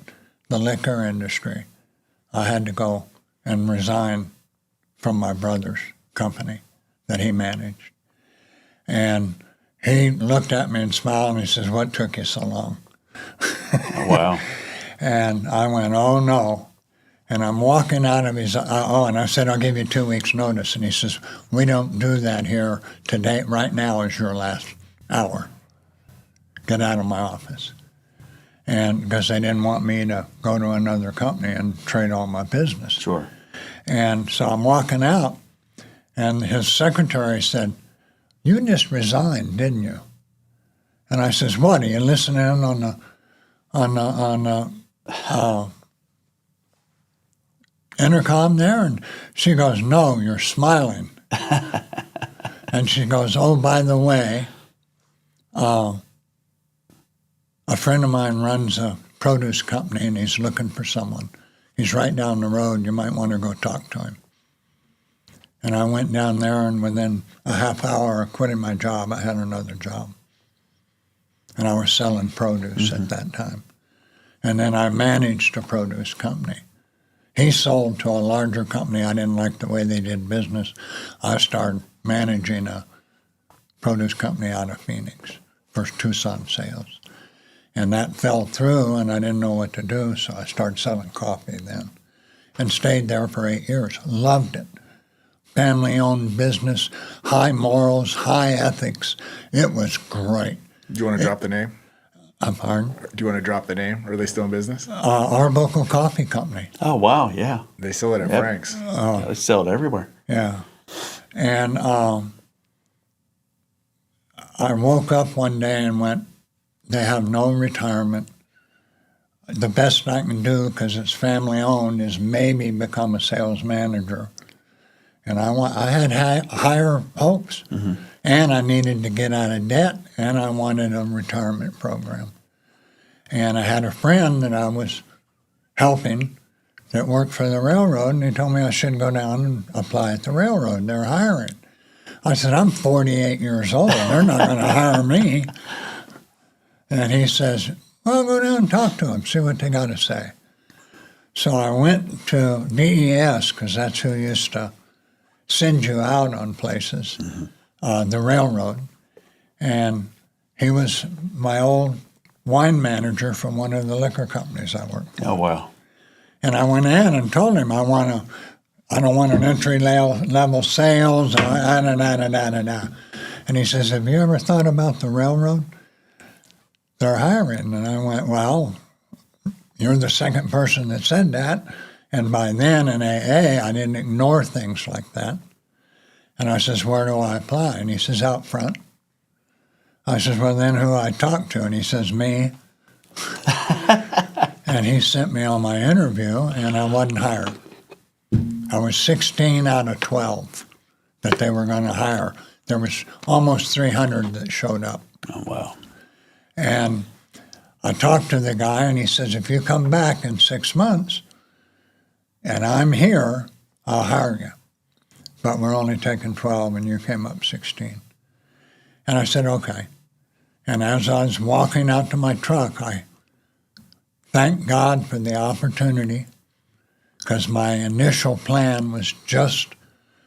the liquor industry, I had to go and resign from my brother's company that he managed. And he looked at me and smiled, and he says, "What took you so long?" Oh, wow. And I went, "Oh, no." And I'm walking out of his, and I said, "I'll give you 2 weeks' notice." And he says, "We don't do that here today. Right now is your last hour. Get out of my office." And because they didn't want me to go to another company and trade all my business. Sure. And so I'm walking out, and his secretary said, "You just resigned, didn't you?" And I says, "What, are you listening on the intercom there?" And she goes, "No, you're smiling." And she goes, "Oh, by the way, a friend of mine runs a produce company, and he's looking for someone. He's right down the road. You might want to go talk to him." And I went down there, and within a half hour of quitting my job, I had another job. And I was selling produce at that time. And then I managed a produce company. He sold to a larger company. I didn't like the way they did business. I started managing a produce company out of Phoenix for Tucson sales. And that fell through, and I didn't know what to do, so I started selling coffee then. And stayed there for 8 years. Loved it. Family-owned business, high morals, high ethics. It was great. Do you want to drop the name? I'm pardon? Do you want to drop the name? Are they still in business? Arbuckle Coffee Company. Oh, wow, yeah. They sell it at Yep. Frank's. They sell it everywhere. Yeah. And I woke up one day and went, they have no retirement. The best I can do, because it's family-owned, is maybe become a sales manager. And I had higher hopes, and I needed to get out of debt, and I wanted a retirement program. And I had a friend that I was helping that worked for the railroad, and he told me I should go down and apply at the railroad. They're hiring. I said, "I'm 48 years old. They're not going to hire me." And he says, "Well, go down and talk to them, see what they got to say." So I went to DES, because that's who used to send you out on places, the railroad. And he was my old wine manager from one of the liquor companies I worked for. Oh, wow. And I went in and told him, I don't want an entry-level sales, And he says, "Have you ever thought about the railroad? They're hiring." And I went, "Well, you're the second person that said that." And by then in AA, I didn't ignore things like that. And I says, "Where do I apply?" And he says, "Out front." I says, "Well, then who I talk to?" And he says, "Me." And he sent me on my interview, and I wasn't hired. I was 16 out of 12 that they were going to hire. There was almost 300 that showed up. Oh, wow. And I talked to the guy, and he says, "If you come back in 6 months and I'm here, I'll hire you. But we're only taking 12, and you came up 16. And I said, "Okay." And as I was walking out to my truck, I thanked God for the opportunity, because my initial plan was just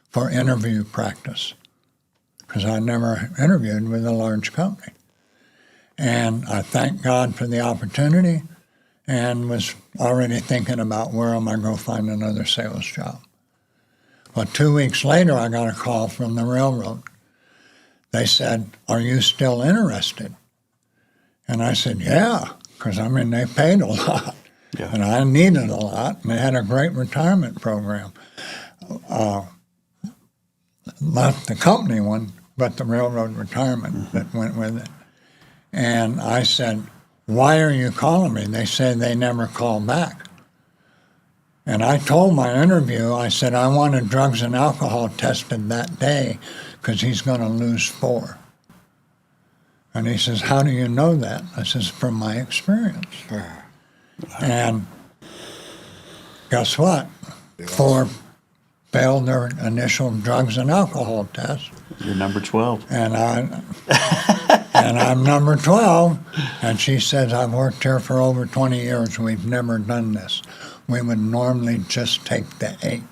for interview practice, because I never interviewed with a large company. And I thanked God for the opportunity, and was already thinking about where am I going to find another sales job. Well, 2 weeks later, I got a call from the railroad. They said, "Are you still interested?" And I said, "Yeah," because, I mean, they paid a lot. Yeah. And I needed a lot, and they had a great retirement program. Not the company one, but the railroad retirement that went with it. And I said, "Why are you calling me?" They said they never called back. And I told my interview, I said, I wanted drugs and alcohol tested that day because he's going to lose 4. And he says, "How do you know that?" I says, "From my experience." And guess what? 4 failed their initial drugs and alcohol test. You're number 12. And I'm number 12. And she says, "I've worked here for over 20 years. We've never done this. We would normally just take the 8.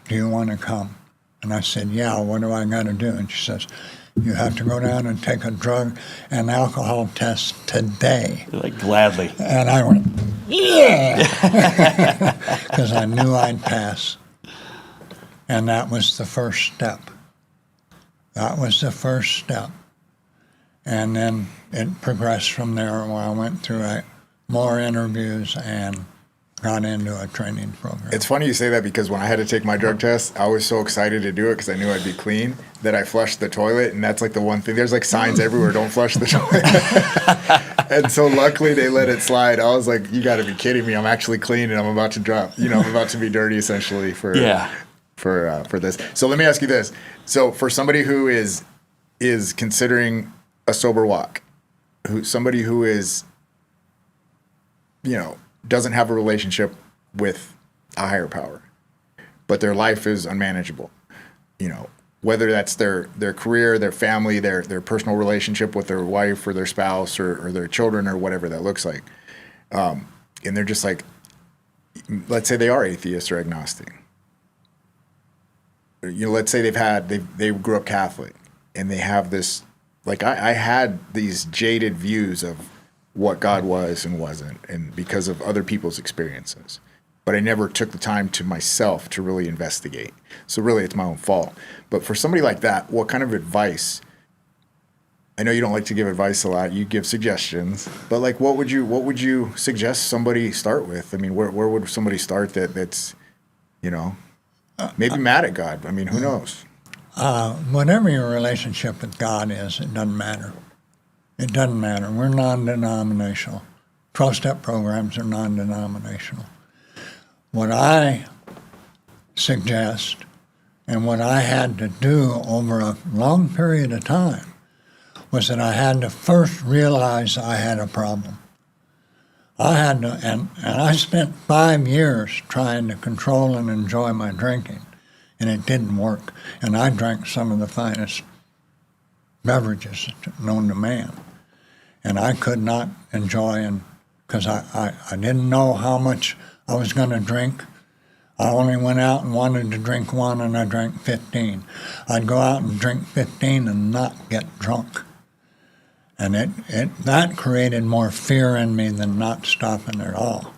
Do you want to come?" And I said, "Yeah, what do I got to do?" And she says, "You have to go down and take a drug and alcohol test today." Like, gladly. And I went, "Yeah," because I knew I'd pass. And that was the first step. That was the first step. And then it progressed from there where I went through more interviews and got into a training program. It's funny you say that because when I had to take my drug test, I was so excited to do it because I knew I'd be clean that I flushed the toilet, and that's like the one thing. There's like signs everywhere, "Don't flush the toilet." And so luckily they let it slide. I was like, "You got to be kidding me! I'm actually clean, and I'm about to drop. I'm about to be dirty essentially for this." So let me ask you this: so for somebody who is considering a sober walk, somebody who is doesn't have a relationship with a higher power, but their life is unmanageable, whether that's their career, their family, their personal relationship with their wife or their spouse or their children or whatever that looks like. And they're just like, let's say they are atheist or agnostic. Let's say they grew up Catholic and they have this, like I had these jaded views of what God was and wasn't, and because of other people's experiences. But I never took the time to myself to really investigate. So really it's my own fault. But for somebody like that, what kind of advice? I know you don't like to give advice a lot, you give suggestions, but like what would you suggest somebody start with? I mean, where would somebody start that's maybe mad at God? I mean, who knows? Whatever your relationship with God is, it doesn't matter. It doesn't matter. We're non-denominational. 12-step programs are non-denominational. What I suggest and what I had to do over a long period of time was that I had to first realize I had a problem. I had to, and I spent 5 years trying to control and enjoy my drinking, and it didn't work. And I drank some of the finest beverages known to man. And I could not enjoy, because I didn't know how much I was going to drink. I only went out and wanted to drink 1, and I drank 15. I'd go out and drink 15 and not get drunk. And that created more fear in me than not stopping at all.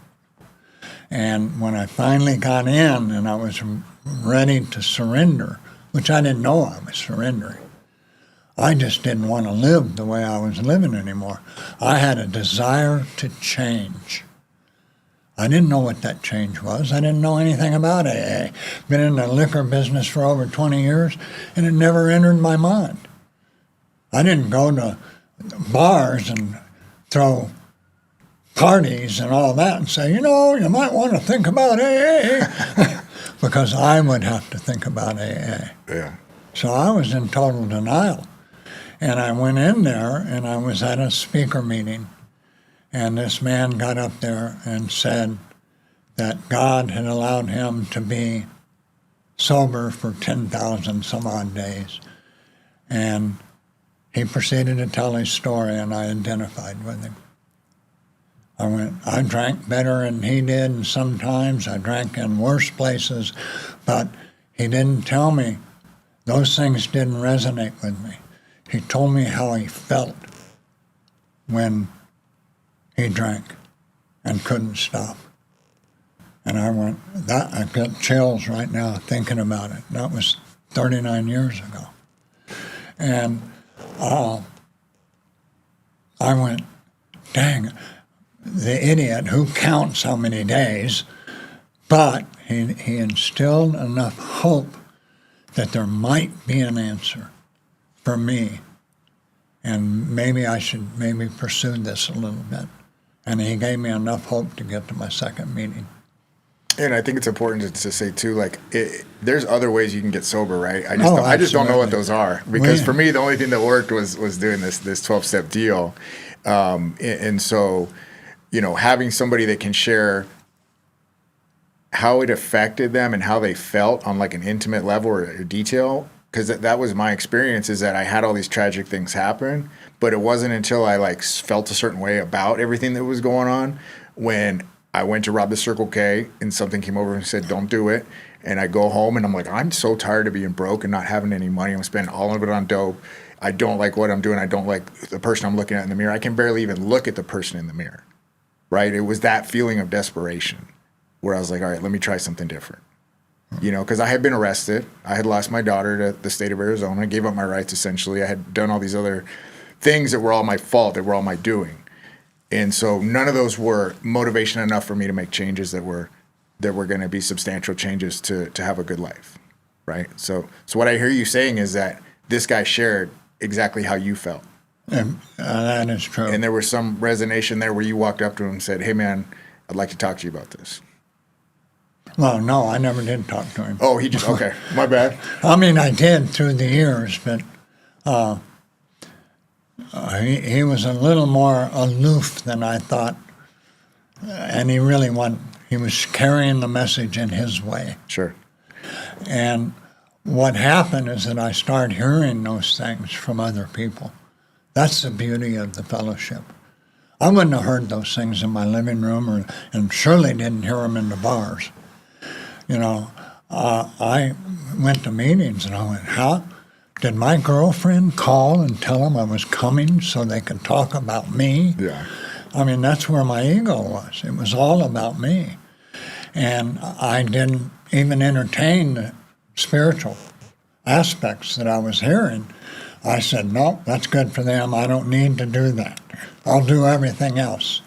And when I finally got in and I was ready to surrender, which I didn't know I was surrendering, I just didn't want to live the way I was living anymore. I had a desire to change. I didn't know what that change was. I didn't know anything about AA. Been in the liquor business for over 20 years, and it never entered my mind. I didn't go to bars and throw parties and all that and say, you might want to think about AA, because I would have to think about AA. Yeah. So I was in total denial. And I went in there, and I was at a speaker meeting, and this man got up there and said that God had allowed him to be sober for 10,000 some odd days. And he proceeded to tell his story, and I identified with him. I drank better than he did, and sometimes I drank in worse places, but he didn't tell me. Those things didn't resonate with me. He told me how he felt when he drank. and couldn't stop. And I get chills right now thinking about it. That was 39 years ago. And I went, dang, the idiot who counts how many days, but he instilled enough hope that there might be an answer for me. And maybe I should pursue this a little bit. And he gave me enough hope to get to my second meeting. And I think it's important to say too, like there's other ways you can get sober, right? I just don't know what those are, because for me the only thing that worked was doing this 12-step deal, and so having somebody that can share how it affected them and how they felt on like an intimate level or detail, because that was my experience, is that I had all these tragic things happen, but it wasn't until I like felt a certain way about everything that was going on when I went to rob the Circle K and something came over and said, don't do it. And I go home and I'm like, I'm so tired of being broke and not having any money. I'm spending all of it on dope. I don't like what I'm doing. I don't like the person I'm looking at in the mirror. I can barely even look at the person in the mirror, right? It was that feeling of desperation where I was like, all right, let me try something different. Because I had been arrested. I had lost my daughter to the state of Arizona. I gave up my rights, essentially. I had done all these other things that were all my fault, that were all my doing. And so none of those were motivation enough for me to make changes that were going to be substantial changes to have a good life, right? So what I hear you saying is that this guy shared exactly how you felt. That is true. And there was some resonation there where you walked up to him and said, hey, man, I'd like to talk to you about this. Well, no, I never did talk to him. Oh, okay, my bad. I mean, I did through the years, but he was a little more aloof than I thought, and he was carrying the message in his way. Sure. And what happened is that I started hearing those things from other people. That's the beauty of the fellowship. I wouldn't have heard those things in my living room, and surely didn't hear them in the bars. I went to meetings and I went, how? Did my girlfriend call and tell them I was coming so they could talk about me? Yeah. I mean, that's where my ego was. It was all about me. And I didn't even entertain the spiritual aspects that I was hearing. I said, no, that's good for them. I don't need to do that. I'll do everything else.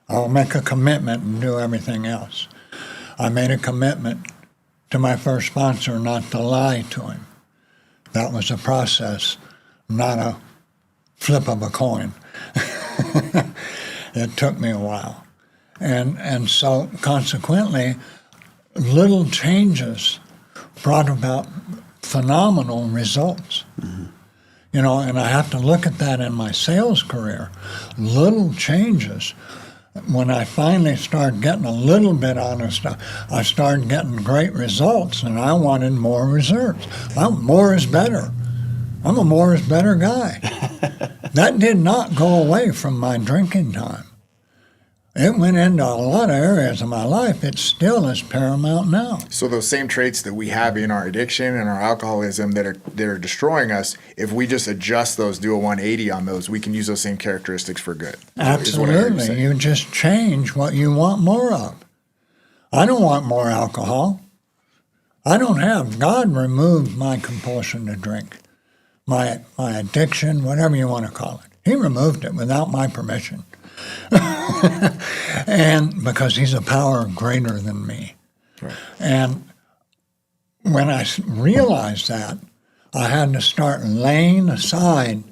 I'll make a commitment and do everything else. I made a commitment to my first sponsor not to lie to him. That was a process, not a flip of a coin. It took me a while. And so consequently, little changes brought about phenomenal results. Mm-hmm. And I have to look at that in my sales career. Little changes. When I finally started getting a little bit honest, I started getting great results, and I wanted more reserves. More is better. I'm a more is better guy. That did not go away from my drinking time. It went into a lot of areas of my life. It still is paramount now. So those same traits that we have in our addiction and our alcoholism that are destroying us, if we just adjust those, do a 180 on those, we can use those same characteristics for good. Absolutely. You just change what you want more of. I don't want more alcohol. God removed my compulsion to drink, my addiction, whatever you want to call it. He removed it without my permission. And because he's a power greater than me. Right. And when I realized that, I had to start laying aside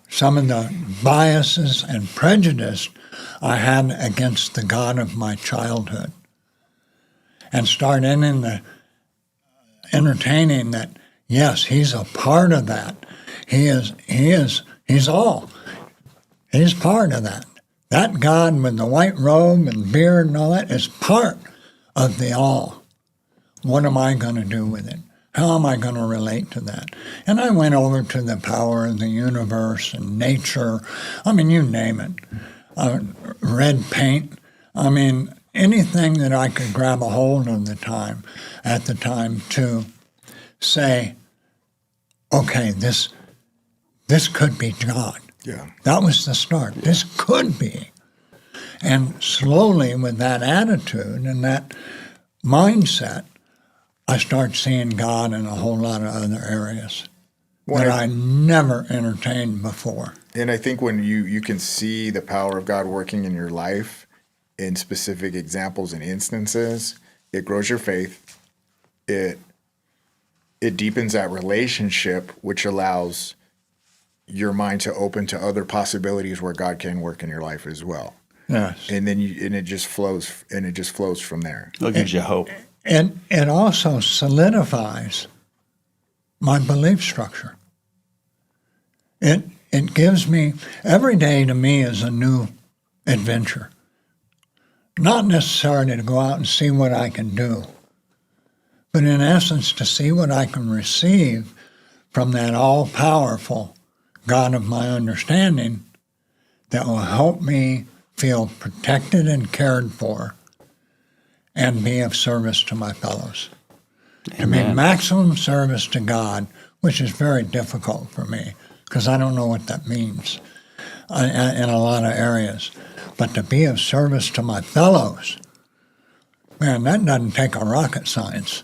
some of the biases and prejudice I had against the God of my childhood, and start entertaining that, yes, he's a part of that. He's all. He's part of that. That God with the white robe and beard and all that is part of the all. What am I going to do with it? How am I going to relate to that? And I went over to the power of the universe and nature. I mean, you name it. Red paint. I mean, anything that I could grab a hold of at the time to say, okay, this could be God. Yeah. That was the start. This could be. And slowly, with that attitude and that mindset, I start seeing God in a whole lot of other areas that I never entertained before. And I think when you can see the power of God working in your life in specific examples and instances, it grows your faith. It deepens that relationship, which allows your mind to open to other possibilities where God can work in your life as well. Yes. And then it just flows from there. It gives you hope. And it also solidifies my belief structure. It gives me, every day to me is a new adventure. Not necessarily to go out and see what I can do, but in essence to see what I can receive from that all-powerful God of my understanding that will help me feel protected and cared for and be of service to my fellows. Amen. To be maximum service to God, which is very difficult for me because I don't know what that means in a lot of areas. But to be of service to my fellows, man, that doesn't take a rocket science.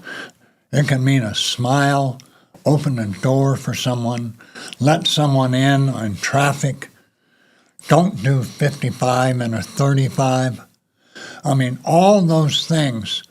It can mean a smile, open a door for someone, let someone in traffic, don't do 55 and a 35. I mean, all those things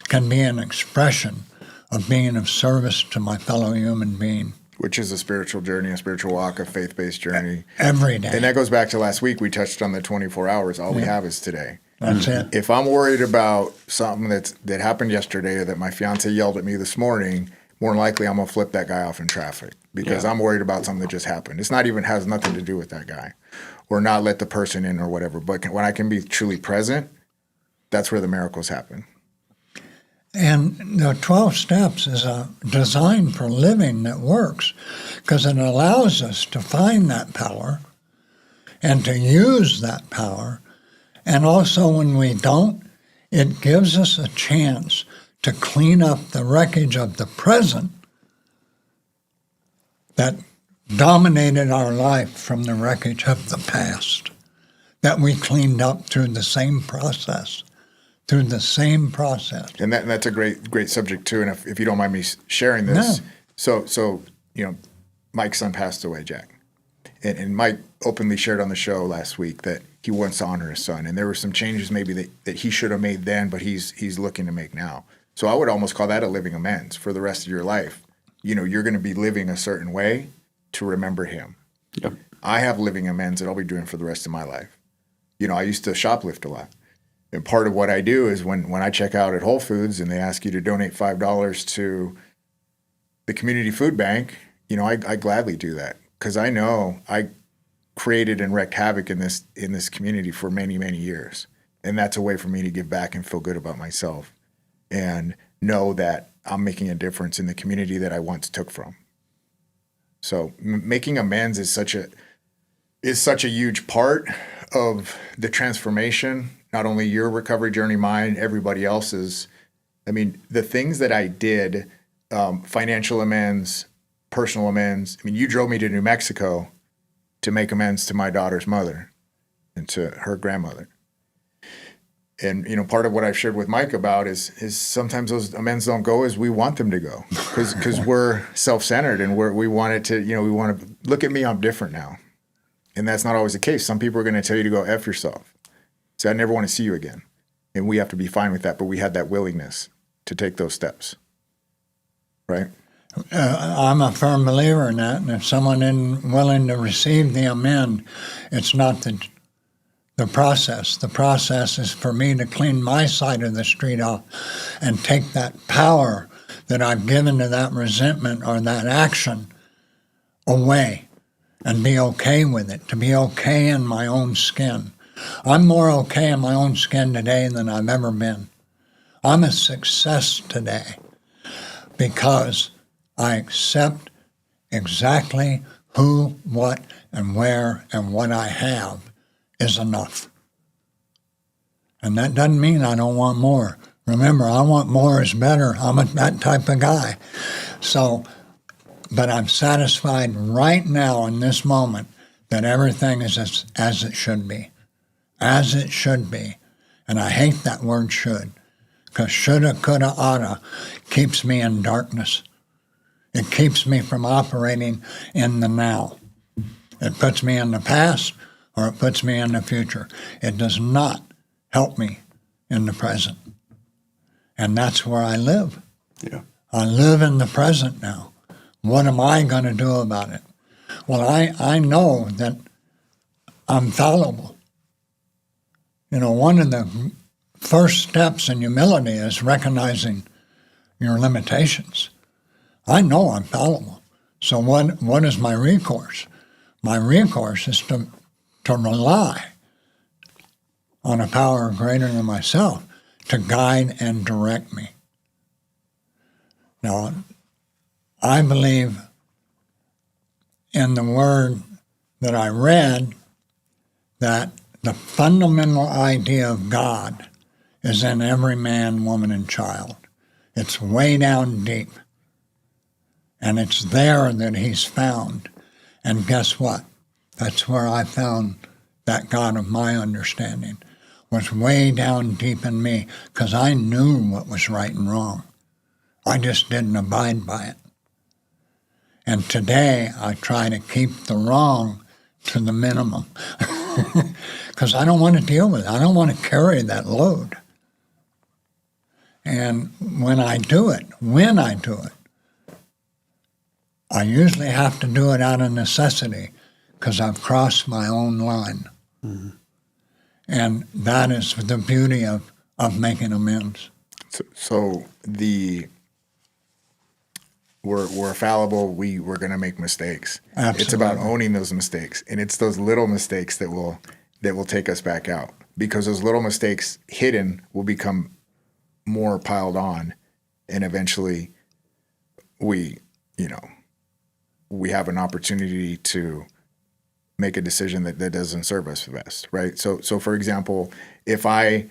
can be an expression of being of service to my fellow human being. Which is a spiritual journey, a spiritual walk, a faith-based journey. Every day. And that goes back to last week. We touched on the 24 hours. All we have is today. That's it. If I'm worried about something that happened yesterday or that my fiance yelled at me this morning, more than likely I'm going to flip that guy off in traffic because I'm worried about something that just happened. It's not even has nothing to do with that guy or not let the person in or whatever. But when I can be truly present, that's where the miracles happen. And the 12 steps is a design for living that works because it allows us to find that power and to use that power. And also when we don't, it gives us a chance to clean up the wreckage of the present that dominated our life from the wreckage of the past that we cleaned up through the same process. And that's a great subject too. And if you don't mind me sharing this, so Mike's son passed away, Jack, and Mike openly shared on the show last week that he wants to honor his son, and there were some changes maybe that he should have made then, but he's looking to make now. So I would almost call that a living amends for the rest of your life. You're going to be living a certain way to remember him. Yep. I have living amends that I'll be doing for the rest of my life. I used to shoplift a lot. And part of what I do is when I check out at Whole Foods and they ask you to donate $5 to the community food bank, I gladly do that because I know I created and wreaked havoc in this community for many, many years. And that's a way for me to give back and feel good about myself and know that I'm making a difference in the community that I once took from. So making amends is such a huge part of the transformation. Not only your recovery journey, mine, everybody else's. I mean, the things that I did, financial amends, personal amends. I mean, you drove me to New Mexico to make amends to my daughter's mother and to her grandmother. And, part of what I've shared with Mike about is sometimes those amends don't go as we want them to go because we're self-centered and we want it to, we want to look at me, I'm different now. And that's not always the case. Some people are going to tell you to go F yourself. So I never want to see you again. And we have to be fine with that. But we had that willingness to take those steps. Right? I'm a firm believer in that. And if someone isn't willing to receive the amend, it's not the process. The process is for me to clean my side of the street off and take that power that I've given to that resentment or that action away and be okay with it, to be okay in my own skin. I'm more okay in my own skin today than I've ever been. I'm a success today because I accept exactly who, what, and where, and what I have is enough. And that doesn't mean I don't want more. Remember, I want more is better. I'm that type of guy. But I'm satisfied right now in this moment that everything is as it should be. as it should be. And I hate that word should, because shoulda, coulda, oughta keeps me in darkness. It keeps me from operating in the now. It puts me in the past or it puts me in the future. It does not help me in the present. And that's where I live. Yeah. I live in the present now. What am I going to do about it? Well, I know that I'm fallible. You know, one of the first steps in humility is recognizing your limitations. I know I'm fallible. So what is my recourse? My recourse is to rely on a power greater than myself to guide and direct me. Now, I believe in the word that I read that the fundamental idea of God is in every man, woman, and child. It's way down deep. And it's there that he's found. And guess what? That's where I found that God of my understanding was way down deep in me, because I knew what was right and wrong. I just didn't abide by it. And today I try to keep the wrong to the minimum, because I don't want to deal with it. I don't want to carry that load. And when I do it, I usually have to do it out of necessity, because I've crossed my own line. Mm-hmm. And that is the beauty of making amends. So we're fallible. We're going to make mistakes. Absolutely. It's about owning those mistakes, and it's those little mistakes that will take us back out, because those little mistakes hidden will become more piled on, and eventually we have an opportunity to make a decision that doesn't serve us the best, right? So for example, if I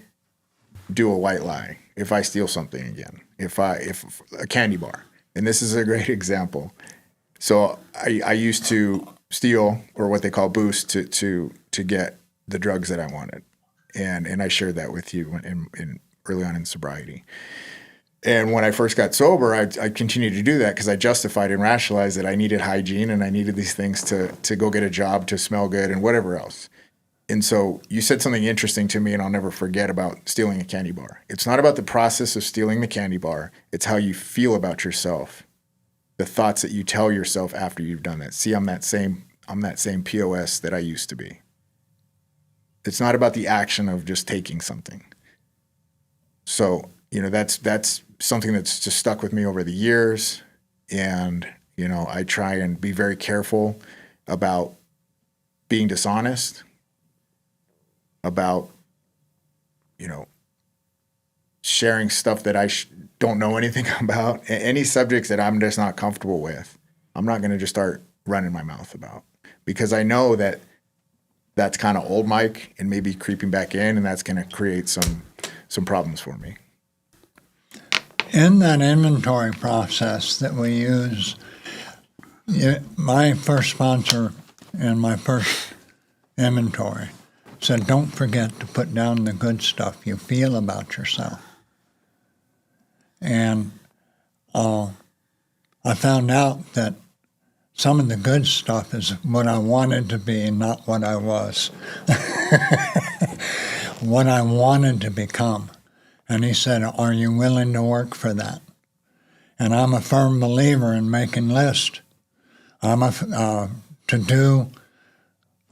do a white lie, if I steal something again, if a candy bar, and this is a great example. So I used to steal, or what they call boost, to get the drugs that I wanted, and I shared that with you in early on in sobriety. And when I first got sober, I continued to do that because I justified and rationalized that I needed hygiene and I needed these things to go get a job, to smell good, and whatever else. And so you said something interesting to me, and I'll never forget, about stealing a candy bar. It's not about the process of stealing the candy bar. It's how you feel about yourself, the thoughts that you tell yourself after you've done that. See, I'm that same POS that I used to be. It's not about the action of just taking something. So, that's something that's just stuck with me over the years. And, I try and be very careful about being dishonest, about, sharing stuff that I don't know anything about. Any subjects that I'm just not comfortable with, I'm not going to just start running my mouth about, because I know that that's kind of old Mike and maybe creeping back in, and that's going to create some problems for me. In that inventory process that we use, my first sponsor in my first inventory said, don't forget to put down the good stuff you feel about yourself. And I found out that some of the good stuff is what I wanted to be, not what I was. What I wanted to become. And he said, are you willing to work for that? And I'm a firm believer in making lists. To do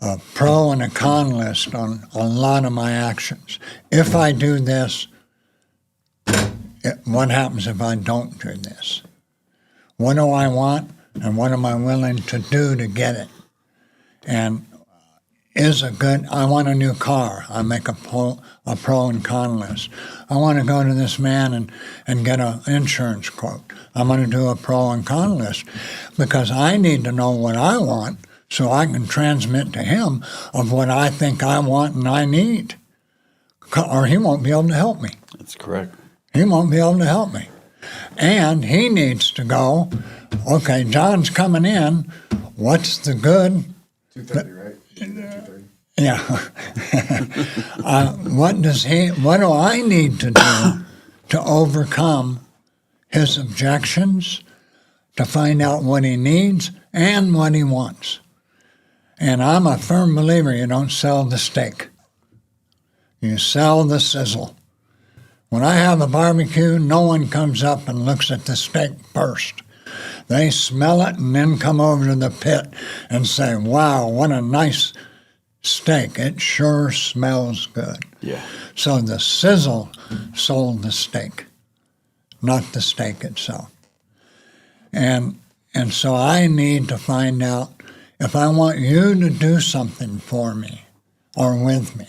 a pro and a con list on a lot of my actions. If I do this, what happens if I don't do this? What do I want, and what am I willing to do to get it? And I want a new car. I make a pro and con list. I want to go to this man and get an insurance quote. I'm going to do a pro and con list, because I need to know what I want so I can transmit to him of what I think I want and I need, or he won't be able to help me. That's correct. He won't be able to help me. And he needs to go, okay, John's coming in. What's the good? 2:30, right? 2:30. Yeah. What do I need to do to overcome his objections, to find out what he needs and what he wants? And I'm a firm believer you don't sell the steak. You sell the sizzle. When I have a barbecue, no one comes up and looks at the steak first. They smell it and then come over to the pit and say, wow, what a nice steak. It sure smells good. Yeah. So the sizzle sold the steak, not the steak itself. And so I need to find out if I want you to do something for me or with me.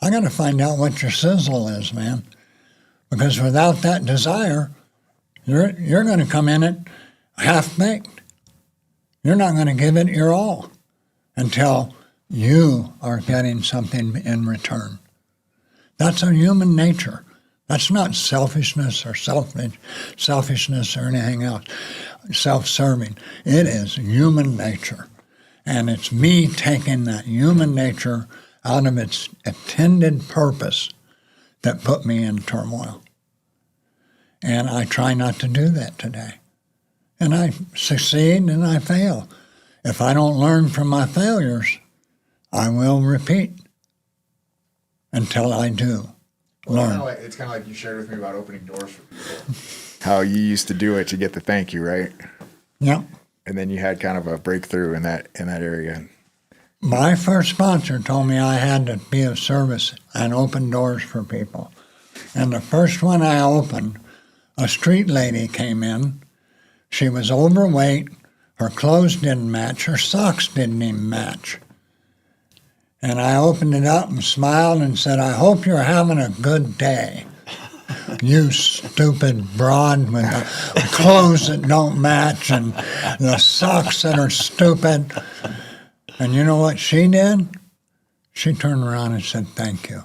I got to find out what your sizzle is, man. Because without that desire, you're going to come in it half-baked. You're not going to give it your all until you are getting something in return. That's a human nature. That's not selfishness or selfishness or anything else, self-serving. It is human nature. And it's me taking that human nature out of its intended purpose that put me in turmoil. And I try not to do that today. And I succeed and I fail. If I don't learn from my failures, I will repeat until I do learn. It's kind of like you shared with me about opening doors for people. How you used to do it to get the thank you, right? Yep. And then you had kind of a breakthrough in that area. My first sponsor told me I had to be of service and open doors for people. And the first one I opened, a street lady came in. She was overweight. Her clothes didn't match. Her socks didn't even match. And I opened it up and smiled and said, I hope you're having a good day. You stupid broad with the clothes that don't match and the socks that are stupid. And you know what she did? She turned around and said, thank you.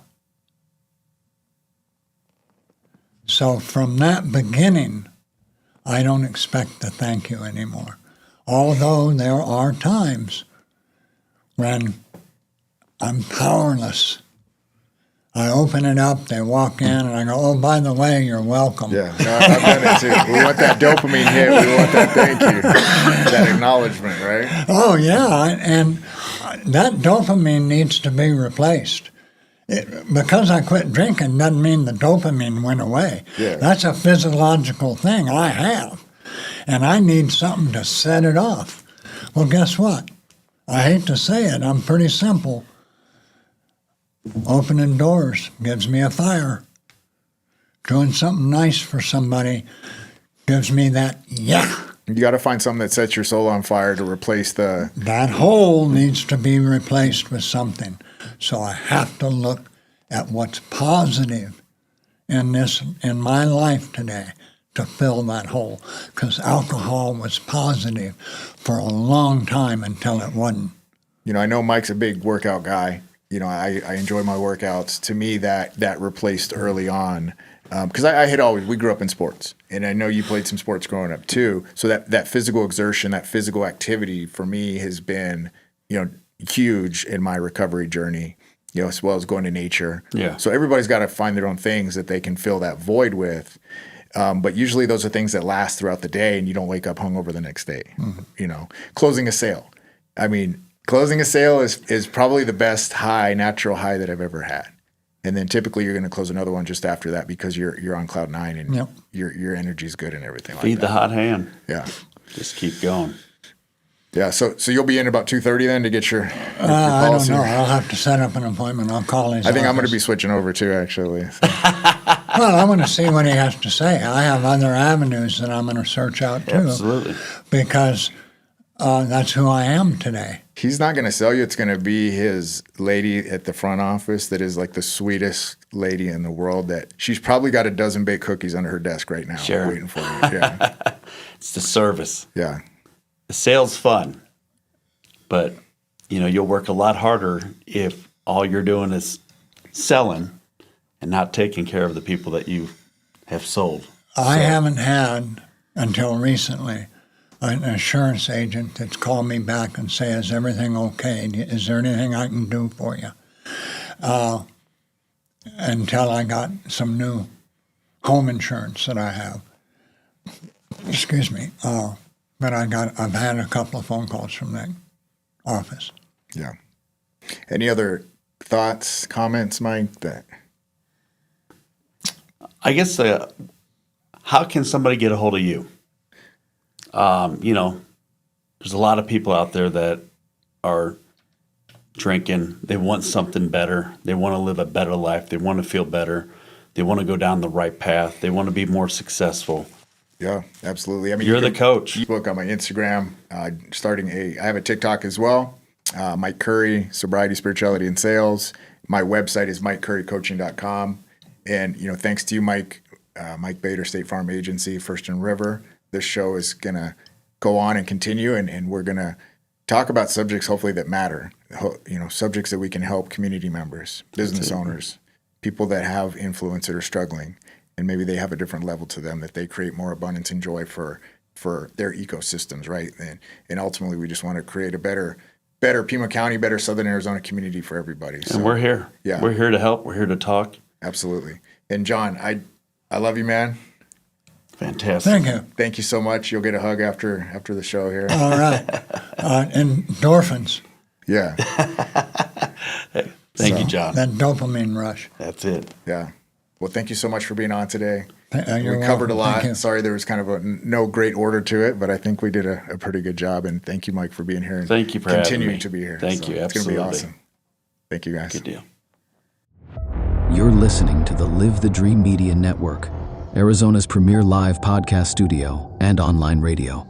So from that beginning, I don't expect the thank you anymore. Although there are times when I'm powerless. I open it up, they walk in, and I go, oh, by the way, you're welcome. Yeah, no, I've done it too. We want that dopamine hit. We want that thank you, that acknowledgement, right? Oh, yeah, and that dopamine needs to be replaced. Because I quit drinking doesn't mean the dopamine went away. Yeah. That's a physiological thing I have, and I need something to set it off. Well, guess what? I hate to say it, I'm pretty simple. Opening doors gives me a fire. Doing something nice for somebody gives me that, yeah. You got to find something that sets your soul on fire to replace the... That hole needs to be replaced with something. So I have to look at what's positive in my life today to fill that hole. Because alcohol was positive for a long time until it wasn't. You know, I know Mike's a big workout guy. You know, I enjoy my workouts. To me, that replaced early on. Because we grew up in sports. And I know you played some sports growing up too. So that physical exertion, that physical activity for me has been, huge in my recovery journey, as well as going to nature. Yeah. So everybody's got to find their own things that they can fill that void with. But usually those are things that last throughout the day and you don't wake up hungover the next day. Mm-hmm. Closing a sale. I mean, closing a sale is probably the best natural high that I've ever had. And then typically you're going to close another one just after that because you're on cloud nine and yep. your energy's good and everything. Feed like that. the hot hand. Yeah. Just keep going. Yeah. So you'll be in about 2:30 then to get your I don't policy? know. I'll have to set up an appointment. I'll call his I think office. I'm going to be switching over too, actually. Well, I want to see what he has to say. I have other avenues that I'm going to search out too. Absolutely. Because that's who I am today. He's not going to sell you. It's going to be his lady at the front office that is like the sweetest lady in the world that she's probably got a dozen baked cookies under her desk right now Sure. waiting for you. Yeah. It's the service. Yeah. The sale's fun, but you'll work a lot harder if all you're doing is selling and not taking care of the people that you have sold. I haven't had, until recently, an insurance agent that's called me back and say, is everything okay? Is there anything I can do for you? Until I got some new home insurance that I have. Excuse me. But I've had a couple of phone calls from that office. Yeah. Any other thoughts, comments, Mike? That I guess, how can somebody get a hold of you? There's a lot of people out there that are drinking. They want something better. They want to live a better life. They want to feel better. They want to go down the right path. They want to be more successful. Yeah, absolutely. I mean, You're the coach. Book on my Instagram. I have a TikTok as well. Mike Curry, Sobriety, Spirituality, and Sales. My website is MikeCurryCoaching.com. And thanks to you, Mike Bader, State Farm Agency, First and River. This show is gonna go on and continue, and we're gonna talk about subjects hopefully that matter. Subjects that we can help community members, business owners, people that have influence that are struggling. And maybe they have a different level to them, that they create more abundance and joy for their ecosystems, right? And ultimately, we just want to create a better Pima County, better Southern Arizona community for everybody. So, and we're here. Yeah. We're here to help. We're here to talk. Absolutely. And John, I love you, man. Fantastic. Thank you. Thank you so much. You'll get a hug after the show here. All right. Endorphins. Yeah. Thank you, John. That dopamine rush. That's it. Yeah. Well, thank you so much for being on today. You're We covered a welcome. lot. Thank you. Sorry there was kind of no great order to it, but I think we did a pretty good job. And thank you, Mike, for being here. And Thank you for having continuing me. to be here. Thank you. It's going to be Absolutely. awesome. Thank you, guys. Good deal. You're listening to the Live the Dream Media Network, Arizona's premier live podcast studio and online radio.